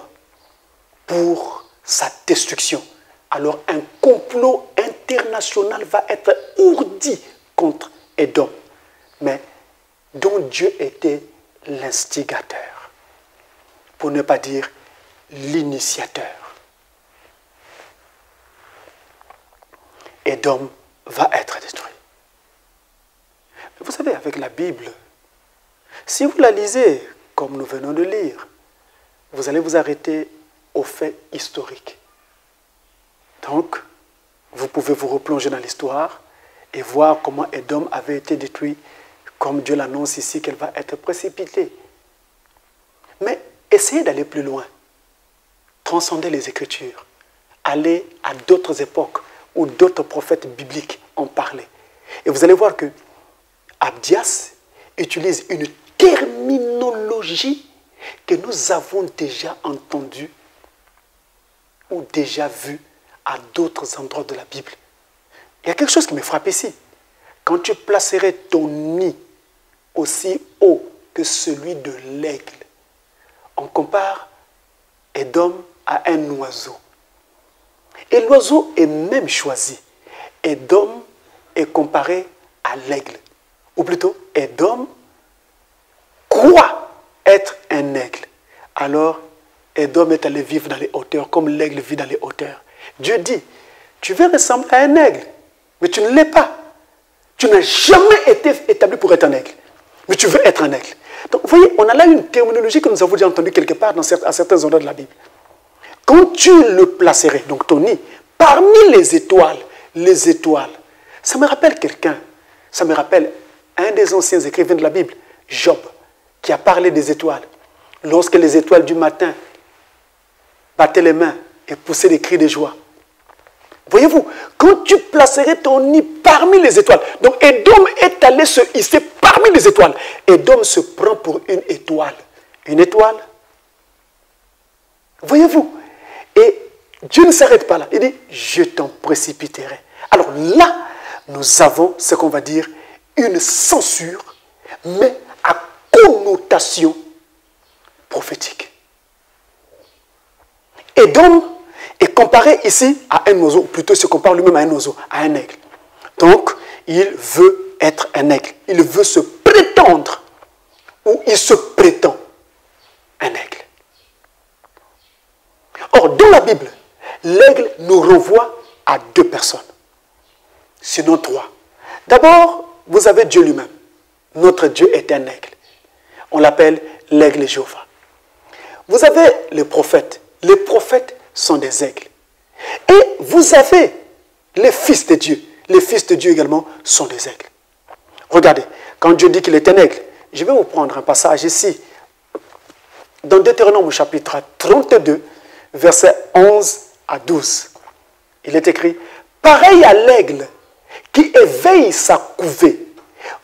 pour sa destruction. Alors un complot international va être ourdi contre Édom, mais dont Dieu était l'instigateur, pour ne pas dire l'initiateur. Édom va être détruit. Mais vous savez, avec la Bible, si vous la lisez comme nous venons de lire, vous allez vous arrêter aux faits historiques. Donc, vous pouvez vous replonger dans l'histoire et voir comment Édom avait été détruit, comme Dieu l'annonce ici qu'elle va être précipitée. Mais essayez d'aller plus loin. Transcendez les Écritures. Allez à d'autres époques où d'autres prophètes bibliques ont parlé. Et vous allez voir que Abdias utilise une terminologie que nous avons déjà entendue ou déjà vue à d'autres endroits de la Bible. Il y a quelque chose qui me frappe ici. Quand tu placerais ton nid aussi haut que celui de l'aigle, on compare Édom à un oiseau. Et l'oiseau est même choisi. Édom est comparé à l'aigle. Ou plutôt, Édom croit être un aigle. Alors, Édom est allé vivre dans les hauteurs, comme l'aigle vit dans les hauteurs. Dieu dit, tu veux ressembler à un aigle, mais tu ne l'es pas. Tu n'as jamais été établi pour être un aigle, mais tu veux être un aigle. Donc, vous voyez, on a là une terminologie que nous avons déjà entendue quelque part à certains endroits de la Bible. Quand tu le placerais, donc ton nid, parmi les étoiles, ça me rappelle quelqu'un, ça me rappelle un des anciens écrivains de la Bible, Job, qui a parlé des étoiles. Lorsque les étoiles du matin battaient les mains et poussaient des cris de joie. Voyez-vous, quand tu placerais ton nid parmi les étoiles, donc Édom est allé se hisser parmi les étoiles. Édom se prend pour une étoile. Une étoile. Voyez-vous, et Dieu ne s'arrête pas là. Il dit, je t'en précipiterai. Alors là, nous avons ce qu'on va dire une censure, mais à connotation prophétique. Édom est comparé ici à un oiseau, ou plutôt il se compare lui-même à un oiseau, à un aigle. Donc, il veut être un aigle. Il veut se prétendre, ou il se prétend un aigle. Or, dans la Bible, l'aigle nous renvoie à deux personnes, sinon trois. D'abord, vous avez Dieu lui-même. Notre Dieu est un aigle. On l'appelle l'aigle Jéhovah. Vous avez les prophètes. Les prophètes sont des aigles. Et vous avez les fils de Dieu. Les fils de Dieu également sont des aigles. Regardez, quand Dieu dit qu'il est un aigle, je vais vous prendre un passage ici. Dans Deutéronome chapitre 32, versets 11 à 12. Il est écrit, « Pareil à l'aigle qui éveille sa couvée,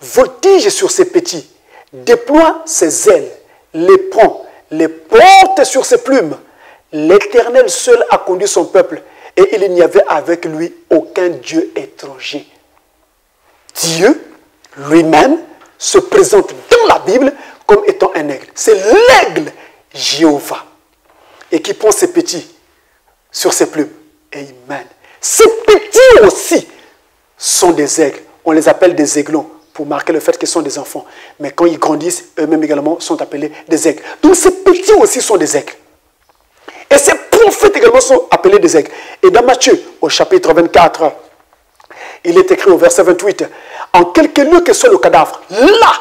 voltige sur ses petits, déploie ses ailes, les prend, les porte sur ses plumes. L'Éternel seul a conduit son peuple, et il n'y avait avec lui aucun Dieu étranger. » Dieu lui-même se présente dans la Bible comme étant un aigle. C'est l'aigle Jéhovah, et qui prend ses petits sur ses plumes, et il mène. Ces petits aussi sont des aigles. On les appelle des aiglons, pour marquer le fait qu'ils sont des enfants. Mais quand ils grandissent, eux-mêmes également sont appelés des aigles. Donc ces petits aussi sont des aigles. Et ces prophètes également sont appelés des aigles. Et dans Matthieu, au chapitre 24, il est écrit au verset 28, « En quelque lieu que soit le cadavre, là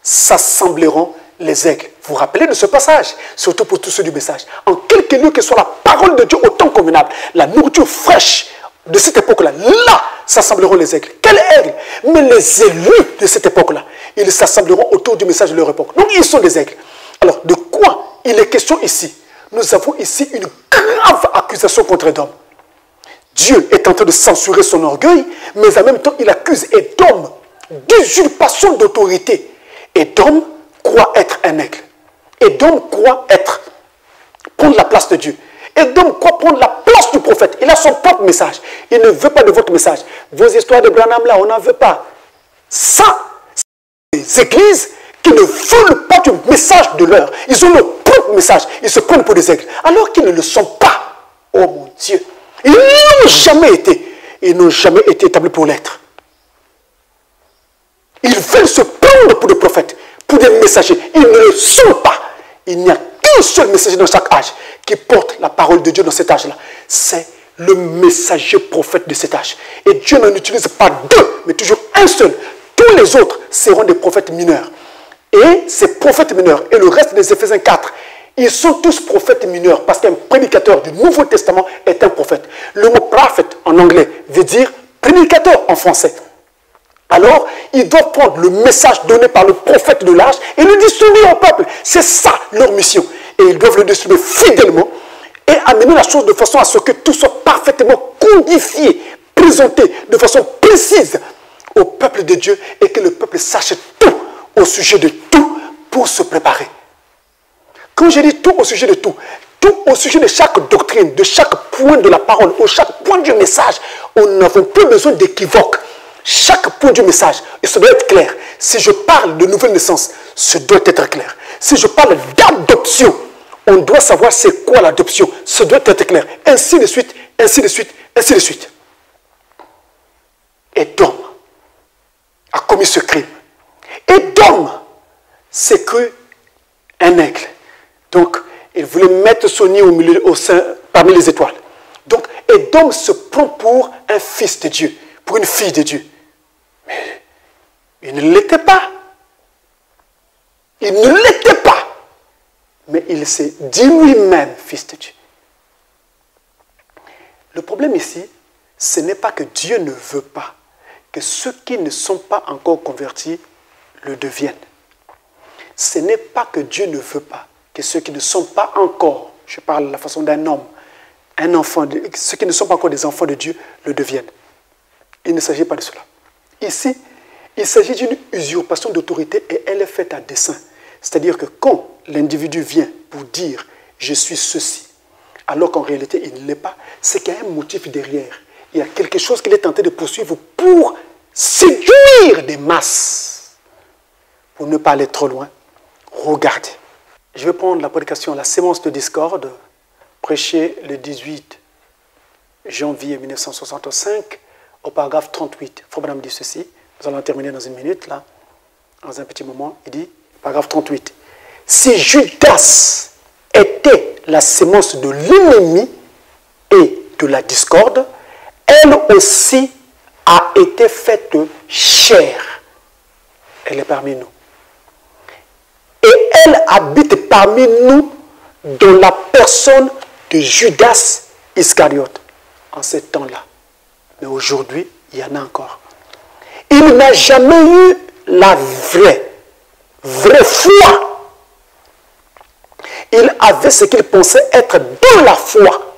s'assembleront les aigles. » Vous vous rappelez de ce passage, surtout pour tous ceux du message. En quelque lieu que soit la parole de Dieu au temps convenable, la nourriture fraîche de cette époque-là, là s'assembleront les aigles. Quel aigle? Mais les élus de cette époque-là, ils s'assembleront autour du message de leur époque. Donc ils sont des aigles. Alors de quoi il est question ici? Nous avons ici une grave accusation contre Édom. Dieu est en train de censurer son orgueil, mais en même temps il accuse Édom d'usurpation d'autorité. Édom croit être un aigle. Édom croit prendre la place de Dieu. Édom croit prendre la place du prophète. Il a son propre message. Il ne veut pas de votre message. Vos histoires de Branham là, on n'en veut pas. Ça, c'est des églises qui ne veulent pas du message de leur. Ils ont leur propre message. Ils se prennent pour des aigles. Alors qu'ils ne le sont pas. Oh mon Dieu. Ils n'ont jamais été. Ils n'ont jamais été établis pour l'être. Ils veulent se prendre pour des prophètes, pour des messagers. Ils ne le sont pas. Il n'y a qu'un seul messager dans chaque âge qui porte la parole de Dieu dans cet âge-là. C'est le messager prophète de cet âge. Et Dieu n'en utilise pas deux, mais toujours un seul. Tous les autres seront des prophètes mineurs. Et ces prophètes mineurs, et le reste des Éphésiens 4, ils sont tous prophètes mineurs parce qu'un prédicateur du Nouveau Testament est un prophète. Le mot prophète en anglais veut dire prédicateur en français. Alors, ils doivent prendre le message donné par le prophète de l'âge et le distribuer au peuple. C'est ça leur mission. Et ils doivent le distribuer fidèlement et amener la chose de façon à ce que tout soit parfaitement codifié, présenté de façon précise au peuple de Dieu et que le peuple sache tout au sujet de tout pour se préparer. Quand je dis tout au sujet de tout au sujet de chaque doctrine, de chaque point de la parole, de chaque point du message, on n'a plus besoin d'équivoque. Chaque point du message, et ça doit être clair. Si je parle de nouvelle naissance, ça doit être clair. Si je parle d'adoption, on doit savoir c'est quoi l'adoption. Ça doit être clair. Ainsi de suite, ainsi de suite, ainsi de suite. Édom a commis ce crime. Édom s'est cru un aigle. Donc, il voulait mettre son nid parmi les étoiles. Donc, Édom se prend pour un fils de Dieu, pour une fille de Dieu. Mais il ne l'était pas. Il ne l'était pas. Mais il s'est dit lui-même fils de Dieu. Le problème ici, ce n'est pas que Dieu ne veut pas que ceux qui ne sont pas encore convertis le deviennent. Ce n'est pas que Dieu ne veut pas que ceux qui ne sont pas encore, je parle de la façon d'un homme, un enfant, ceux qui ne sont pas encore des enfants de Dieu le deviennent. Il ne s'agit pas de cela. Ici, il s'agit d'une usurpation d'autorité et elle est faite à dessein. C'est-à-dire que quand l'individu vient pour dire « je suis ceci », alors qu'en réalité il ne l'est pas, c'est qu'il y a un motif derrière. Il y a quelque chose qu'il est tenté de poursuivre pour séduire des masses. Pour ne pas aller trop loin, regardez. Je vais prendre la prédication « La sémence de discorde » prêchée le 18 janvier 1965 au paragraphe 38. Frère Branham dit ceci, nous allons terminer dans une minute, là, dans un petit moment. Il dit, paragraphe 38, « Si Judas était la sémence de l'ennemi et de la discorde, elle aussi a été faite chair. Elle est parmi nous. Et elle habite parmi nous dans la personne de Judas Iscariote en ces temps-là. Mais aujourd'hui, il y en a encore. Il n'a jamais eu la vraie foi. Il avait ce qu'il pensait être dans la foi.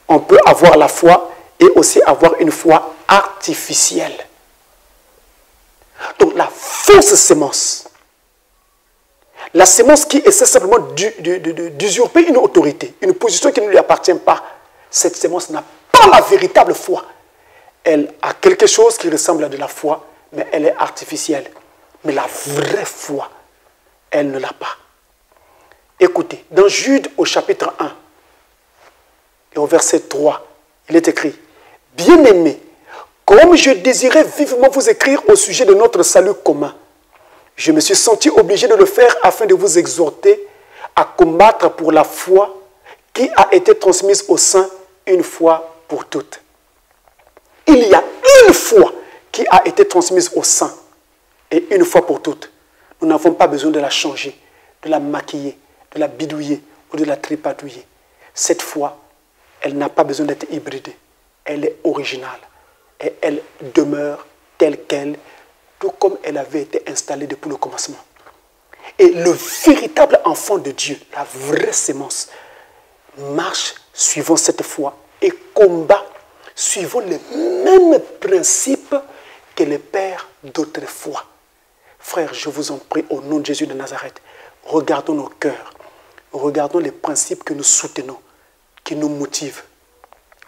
On peut avoir la foi et aussi avoir une foi artificielle. Donc la fausse sémence, la sémence qui essaie simplement d'usurper une autorité, une position qui ne lui appartient pas, cette sémence n'a pas la véritable foi. Elle a quelque chose qui ressemble à de la foi, mais elle est artificielle. Mais la vraie foi, elle ne l'a pas. Écoutez, dans Jude au chapitre 1 et au verset 3, il est écrit « Bien-aimés, comme je désirais vivement vous écrire au sujet de notre salut commun, je me suis senti obligé de le faire afin de vous exhorter à combattre pour la foi qui a été transmise au saints une fois pour toutes. » Il y a une foi qui a été transmise aux saints et une fois pour toutes. Nous n'avons pas besoin de la changer, de la maquiller, de la bidouiller ou de la tripatouiller. Cette foi, elle n'a pas besoin d'être hybridée. Elle est originale et elle demeure telle qu'elle, tout comme elle avait été installée depuis le commencement. Et le véritable enfant de Dieu, la vraie sémence, marche suivant cette foi et combat suivant les mêmes principes que les pères d'autrefois. Frères, je vous en prie, au nom de Jésus de Nazareth, regardons nos cœurs, regardons les principes que nous soutenons, qui nous motivent.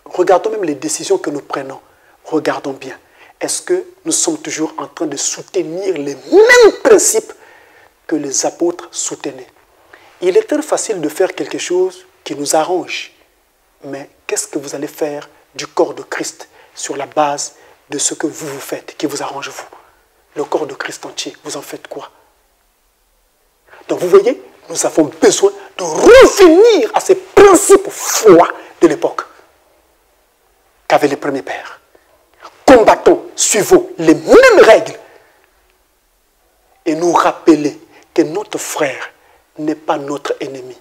Regardons même les décisions que nous prenons. Regardons bien. Est-ce que nous sommes toujours en train de soutenir les mêmes principes que les apôtres soutenaient? Il est très facile de faire quelque chose qui nous arrange. Mais qu'est-ce que vous allez faire du corps de Christ sur la base de ce que vous faites, qui vous arrange vous? Le corps de Christ entier, vous en faites quoi? Donc vous voyez, nous avons besoin de revenir à ces principes foi de l'époque qu'avaient les premiers pères. Combattons, suivons les mêmes règles et nous rappeler que notre frère n'est pas notre ennemi.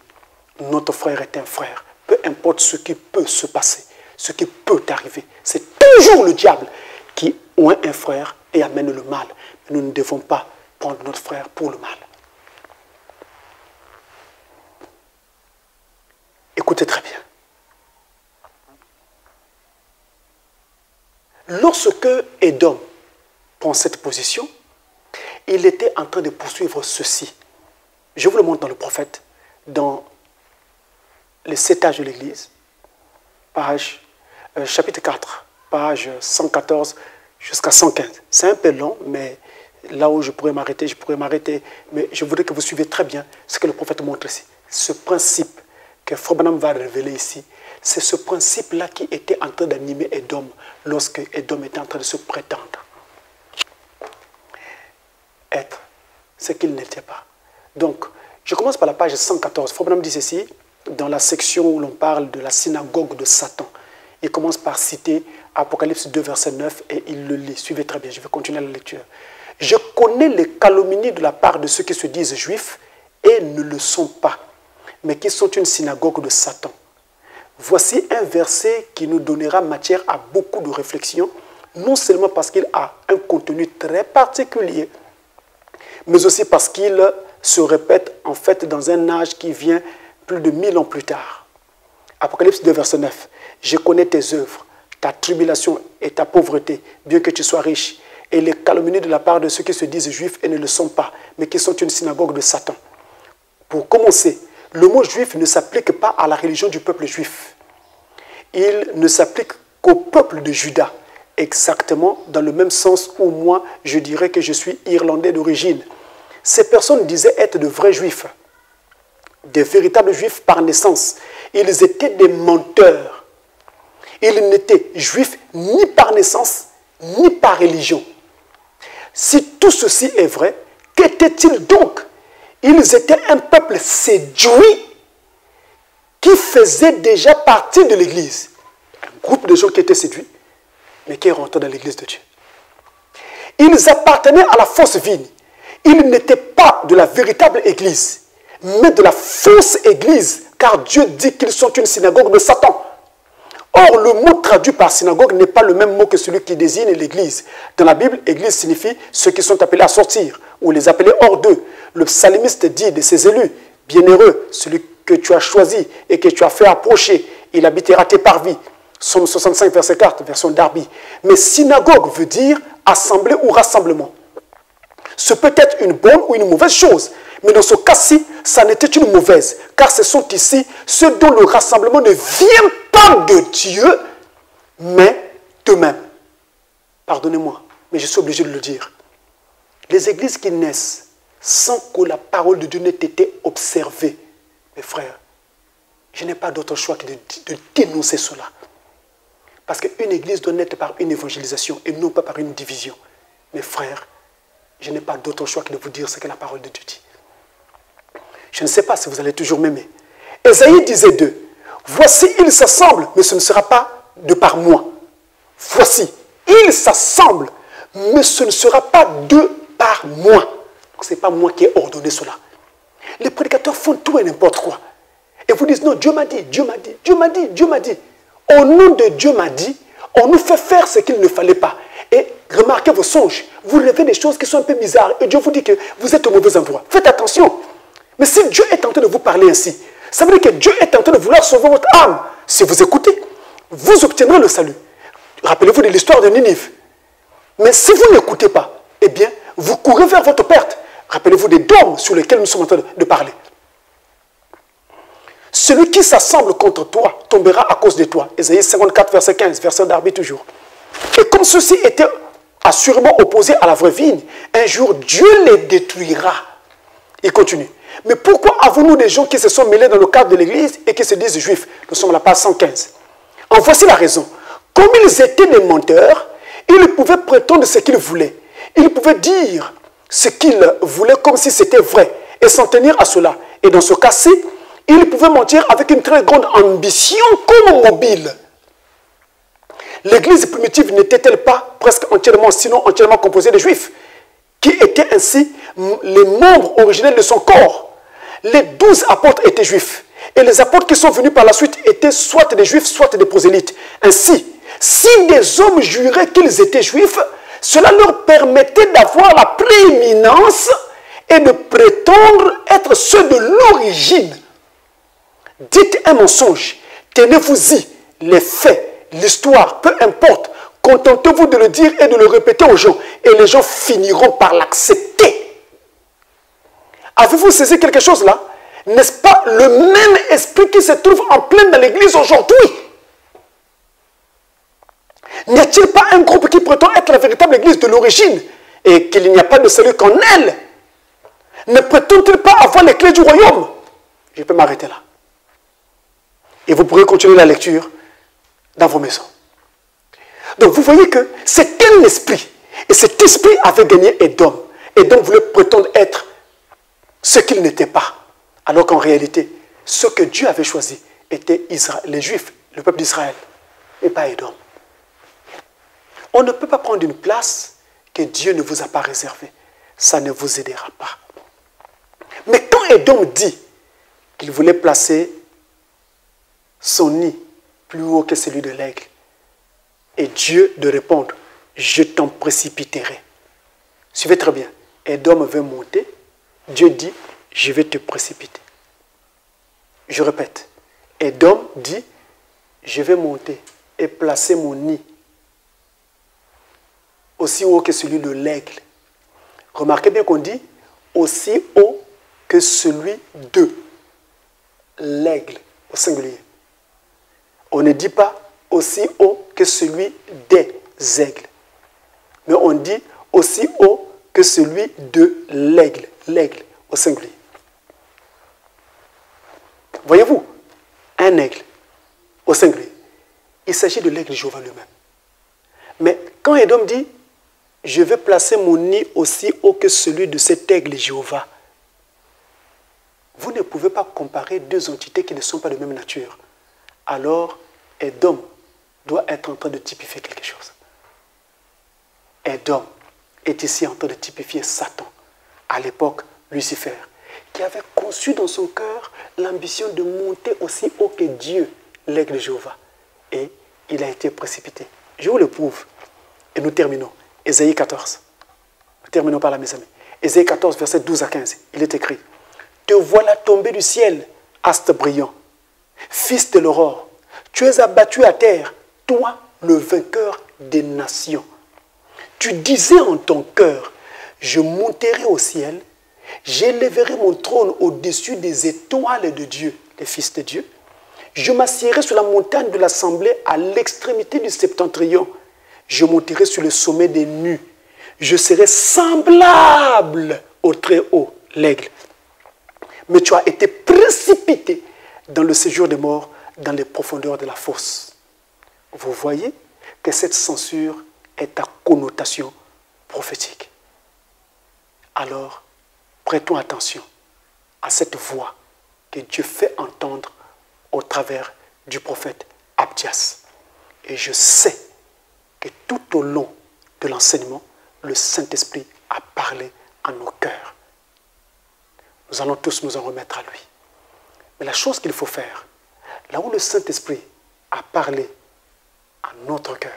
Notre frère est un frère. Peu importe ce qui peut se passer, ce qui peut arriver. C'est toujours le diable qui oint un frère et amène le mal. Mais nous ne devons pas prendre notre frère pour le mal. Écoutez très bien. Lorsque Édom prend cette position, il était en train de poursuivre ceci. Je vous le montre dans le prophète, dans les 7 âges de l'Église, chapitre 4, page 114 jusqu'à 115. C'est un peu long, mais là où je pourrais m'arrêter, mais je voudrais que vous suiviez très bien ce que le prophète montre ici. Ce principe que Frobinam va révéler ici, c'est ce principe-là qui était en train d'animer Édom lorsque Édom était en train de se prétendre être ce qu'il n'était pas. Donc, je commence par la page 114. Frobinam dit ceci, dans la section où l'on parle de la synagogue de Satan. Il commence par citer Apocalypse 2, verset 9, et il le lit. Suivez très bien, je vais continuer la lecture. « Je connais les calomnies de la part de ceux qui se disent juifs et ne le sont pas, mais qui sont une synagogue de Satan. Voici un verset qui nous donnera matière à beaucoup de réflexions, non seulement parce qu'il a un contenu très particulier, mais aussi parce qu'il se répète en fait dans un âge qui vient plus de 1000 ans plus tard. Apocalypse 2, verset 9. « Je connais tes œuvres, ta tribulation et ta pauvreté, bien que tu sois riche, et les calomnies de la part de ceux qui se disent juifs et ne le sont pas, mais qui sont une synagogue de Satan. » Pour commencer, le mot juif ne s'applique pas à la religion du peuple juif. Il ne s'applique qu'au peuple de Juda, exactement dans le même sens où moi, je dirais que je suis irlandais d'origine. Ces personnes disaient être de vrais juifs, des véritables juifs par naissance. Ils étaient des menteurs. Ils n'étaient juifs ni par naissance, ni par religion. Si tout ceci est vrai, qu'étaient-ils donc? Ils étaient un peuple séduit qui faisait déjà partie de l'Église. Un groupe de gens qui étaient séduits, mais qui rentraient dans l'Église de Dieu. Ils appartenaient à la fausse vigne. Ils n'étaient pas de la véritable Église, mais de la fausse Église, car Dieu dit qu'ils sont une synagogue de Satan. Or, le mot traduit par synagogue n'est pas le même mot que celui qui désigne l'Église. Dans la Bible, Église signifie ceux qui sont appelés à sortir, ou les appelés hors d'eux. Le psalmiste dit de ses élus, bienheureux, celui que tu as choisi et que tu as fait approcher, il habitera tes parvis. Psaume 65, verset 4, version Darby. Mais synagogue veut dire assemblée ou rassemblement. Ce peut être une bonne ou une mauvaise chose. Mais dans ce cas-ci, ça n'était une mauvaise. Car ce sont ici ceux dont le rassemblement ne vient pas de Dieu, mais d'eux-mêmes. Pardonnez-moi, mais je suis obligé de le dire. Les églises qui naissent sans que la parole de Dieu n'ait été observée, mes frères, je n'ai pas d'autre choix que de dénoncer cela. Parce qu'une église doit naître par une évangélisation et non pas par une division. Mes frères, je n'ai pas d'autre choix que de vous dire ce que la parole de Dieu dit. Je ne sais pas si vous allez toujours m'aimer. Ésaïe disait d'eux, voici, ils s'assemblent, mais ce ne sera pas de par moi. Voici, ils s'assemblent, mais ce ne sera pas de par moi. Ce n'est pas moi qui ai ordonné cela. Les prédicateurs font tout et n'importe quoi. Et vous dites, non, Dieu m'a dit, Dieu m'a dit, Dieu m'a dit, Dieu m'a dit. Au nom de Dieu m'a dit, on nous fait faire ce qu'il ne fallait pas. Et remarquez vos songes. Vous rêvez des choses qui sont un peu bizarres. Et Dieu vous dit que vous êtes au mauvais endroit. Faites attention. Mais si Dieu est en train de vous parler ainsi, ça veut dire que Dieu est en train de vouloir sauver votre âme. Si vous écoutez, vous obtiendrez le salut. Rappelez-vous de l'histoire de Ninive. Mais si vous n'écoutez pas, eh bien, vous courez vers votre perte. Rappelez-vous des dômes sur lesquels nous sommes en train de parler. Celui qui s'assemble contre toi tombera à cause de toi. Ésaïe 54, verset 15, verset d'Arbi toujours. Et comme ceux-ci étaient assurément opposés à la vraie vigne, un jour Dieu les détruira. Il continue. Mais pourquoi avons-nous des gens qui se sont mêlés dans le cadre de l'Église et qui se disent juifs? Nous sommes à la page 115. En voici la raison. Comme ils étaient des menteurs, ils pouvaient prétendre ce qu'ils voulaient. Ils pouvaient dire ce qu'ils voulaient comme si c'était vrai et s'en tenir à cela. Et dans ce cas-ci, ils pouvaient mentir avec une très grande ambition comme mobile. L'Église primitive n'était-elle pas presque entièrement, sinon entièrement composée de Juifs, qui étaient ainsi les membres originels de son corps? Les 12 apôtres étaient Juifs. Et les apôtres qui sont venus par la suite étaient soit des Juifs, soit des prosélytes. Ainsi, si des hommes juraient qu'ils étaient Juifs, cela leur permettait d'avoir la prééminence et de prétendre être ceux de l'origine. Dites un mensonge, tenez-vous-y, les faits, l'histoire, peu importe, Contentez-vous de le dire et de le répéter aux gens. Et les gens finiront par l'accepter. Avez-vous saisi quelque chose là? N'est-ce pas le même esprit qui se trouve en plein dans l'église aujourd'hui? N'y a-t-il pas un groupe qui prétend être la véritable église de l'origine et qu'il n'y a pas de salut qu'en elle? Ne prétend-il pas avoir les clés du royaume? Je peux m'arrêter là. Et vous pourrez continuer la lecture dans vos maisons. Donc vous voyez que c'est un esprit. Et cet esprit avait gagné Édom. Édom voulait prétendre être ce qu'il n'était pas. Alors qu'en réalité, ce que Dieu avait choisi était Israël, les Juifs, le peuple d'Israël, et pas Édom. On ne peut pas prendre une place que Dieu ne vous a pas réservée. Ça ne vous aidera pas. Mais quand Édom dit qu'il voulait placer son nid plus haut que celui de l'aigle, et Dieu de répondre, je t'en précipiterai. Suivez très bien. Édom veut monter, Dieu dit, je vais te précipiter. Je répète, Édom dit, je vais monter et placer mon nid aussi haut que celui de l'aigle. Remarquez bien qu'on dit aussi haut que celui de l'aigle, au singulier. On ne dit pas aussi haut que celui des aigles. Mais on dit aussi haut que celui de l'aigle. L'aigle, au singulier. Voyez-vous, un aigle, au singulier. Il s'agit de l'aigle Jéhovah lui-même. Mais quand Édom dit, je vais placer mon nid aussi haut que celui de cet aigle Jéhovah, vous ne pouvez pas comparer deux entités qui ne sont pas de même nature. Alors, Édom doit être en train de typifier quelque chose. Édom est ici en train de typifier Satan, à l'époque Lucifer, qui avait conçu dans son cœur l'ambition de monter aussi haut que Dieu, l'aigle de Jéhovah. Et il a été précipité. Je vous le prouve. Et nous terminons. Ésaïe 14. Nous terminons par là, mes amis. Ésaïe 14, versets 12 à 15. Il est écrit, te voilà tombé du ciel, astre brillant, fils de l'aurore. Tu es abattu à terre, toi, le vainqueur des nations. Tu disais en ton cœur, je monterai au ciel, j'élèverai mon trône au-dessus des étoiles de Dieu, les fils de Dieu. Je m'assiérai sur la montagne de l'assemblée à l'extrémité du septentrion. Je monterai sur le sommet des nues. Je serai semblable au Très-Haut, l'aigle. Mais tu as été précipité dans le séjour des morts, dans les profondeurs de la fosse. Vous voyez que cette censure est à connotation prophétique. Alors, prêtons attention à cette voix que Dieu fait entendre au travers du prophète Abdias. Et je sais que tout au long de l'enseignement, le Saint-Esprit a parlé à nos cœurs. Nous allons tous nous en remettre à lui. Mais la chose qu'il faut faire, là où le Saint-Esprit a parlé à notre cœur,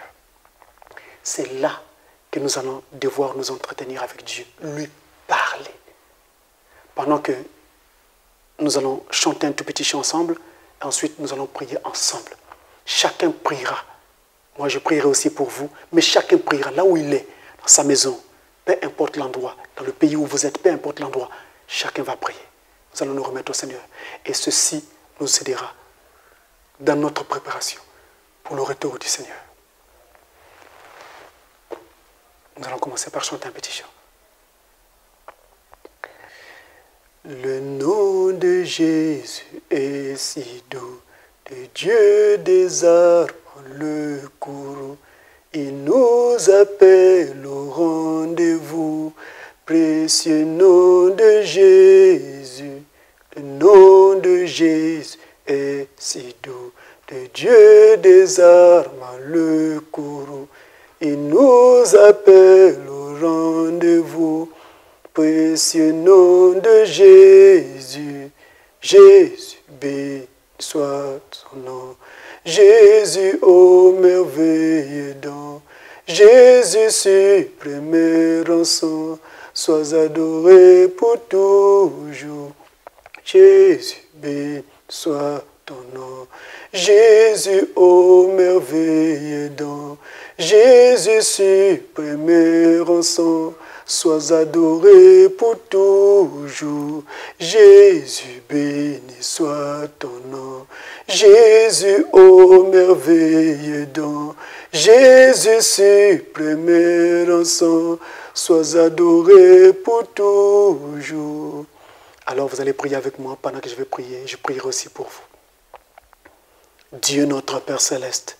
c'est là que nous allons devoir nous entretenir avec Dieu, lui parler. Pendant que nous allons chanter un tout petit chant ensemble, et ensuite nous allons prier ensemble. Chacun priera. Moi je prierai aussi pour vous, mais chacun priera là où il est, dans sa maison, peu importe l'endroit, dans le pays où vous êtes, peu importe l'endroit, chacun va prier. Nous allons nous remettre au Seigneur. Et ceci nous aidera dans notre préparation pour le retour du Seigneur. Nous allons commencer par chanter un petit chant. Le nom de Jésus est si doux, de Dieu des arbres le courroux. Il nous appelle au rendez-vous, précieux nom de Jésus. Le nom de Jésus est si doux, de Dieu des armes le courroux. Il nous appelle au rendez-vous, précieux nom de Jésus. Jésus, béni soit son nom. Jésus, ô merveilleux don. Jésus, suprême rançon. Sois adoré pour toujours. Jésus, béni soit ton nom. Jésus, ô merveilleux don. Jésus, Jésus, suprême rançon, sois adoré pour toujours. Jésus, béni soit ton nom. Jésus, ô merveilleux don. Jésus, suprême rançon, sois adoré pour toujours. Alors vous allez prier avec moi pendant que je vais prier. Je prierai aussi pour vous. Dieu notre Père Céleste,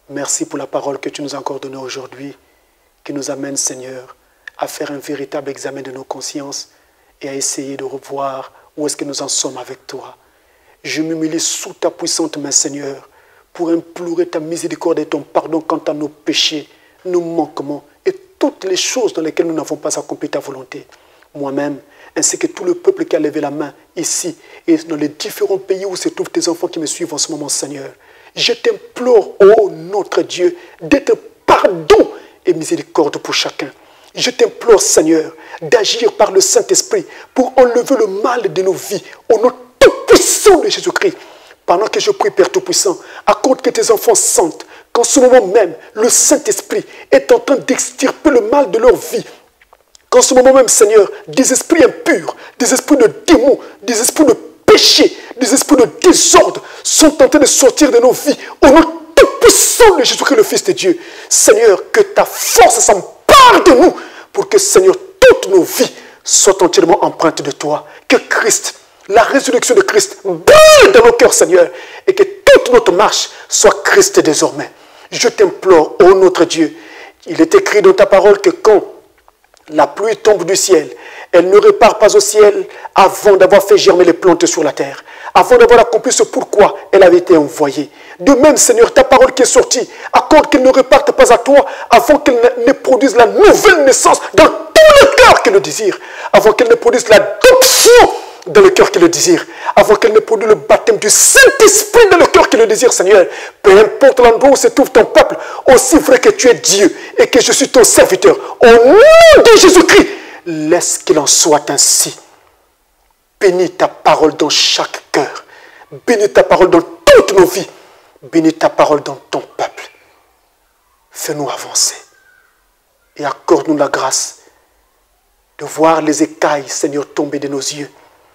merci pour la parole que tu nous as encore donnée aujourd'hui, qui nous amène, Seigneur, à faire un véritable examen de nos consciences et à essayer de revoir où est-ce que nous en sommes avec toi. Je m'humilie sous ta puissante main, Seigneur, pour implorer ta miséricorde et ton pardon quant à nos péchés, nos manquements et toutes les choses dans lesquelles nous n'avons pas accompli ta volonté. Moi-même, ainsi que tout le peuple qui a levé la main ici et dans les différents pays où se trouvent tes enfants qui me suivent en ce moment, Seigneur. Je t'implore, ô notre Dieu, d'être pardon et miséricorde pour chacun. Je t'implore, Seigneur, d'agir par le Saint-Esprit pour enlever le mal de nos vies au nom tout-puissant de Jésus-Christ. Pendant que je prie, Père Tout-Puissant, accorde que tes enfants sentent qu'en ce moment même, le Saint-Esprit est en train d'extirper le mal de leur vie. Qu'en ce moment même, Seigneur, des esprits impurs, des esprits de démons, des esprits de péché, des esprits de désordre sont en train de sortir de nos vies au nom tout-puissant de Jésus-Christ, le Fils de Dieu. Seigneur, que ta force s'empare de nous pour que, Seigneur, toutes nos vies soient entièrement empreintes de toi. Que Christ, la résurrection de Christ, brille dans nos cœurs, Seigneur, et que toute notre marche soit Christ désormais. Je t'implore, ô notre Dieu, il est écrit dans ta parole que quand la pluie tombe du ciel, elle ne repart pas au ciel avant d'avoir fait germer les plantes sur la terre, avant d'avoir accompli ce pourquoi elle avait été envoyée. De même, Seigneur, ta parole qui est sortie, accorde qu'elle ne reparte pas à toi avant qu'elle ne produise la nouvelle naissance dans tout le cœur qui le désire, avant qu'elle ne produise l'adoption dans le cœur qui le désire, avant qu'elle ne produise le baptême du Saint-Esprit dans le cœur qui le désire, Seigneur. Peu importe l'endroit où se trouve ton peuple, aussi vrai que tu es Dieu et que je suis ton serviteur, au nom de Jésus-Christ, laisse qu'il en soit ainsi. Bénis ta parole dans chaque cœur. Bénis ta parole dans toutes nos vies. Bénis ta parole dans ton peuple. Fais-nous avancer et accorde-nous la grâce de voir les écailles, Seigneur, tomber de nos yeux.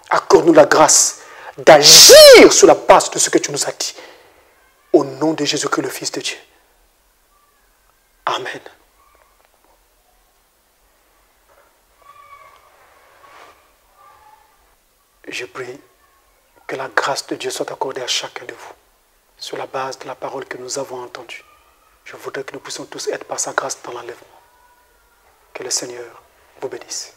Accorde-nous la grâce d'agir sur la base de ce que tu nous as dit. Au nom de Jésus-Christ, le Fils de Dieu. Amen. Je prie que la grâce de Dieu soit accordée à chacun de vous sur la base de la parole que nous avons entendue. Je voudrais que nous puissions tous être par sa grâce dans l'enlèvement. Que le Seigneur vous bénisse.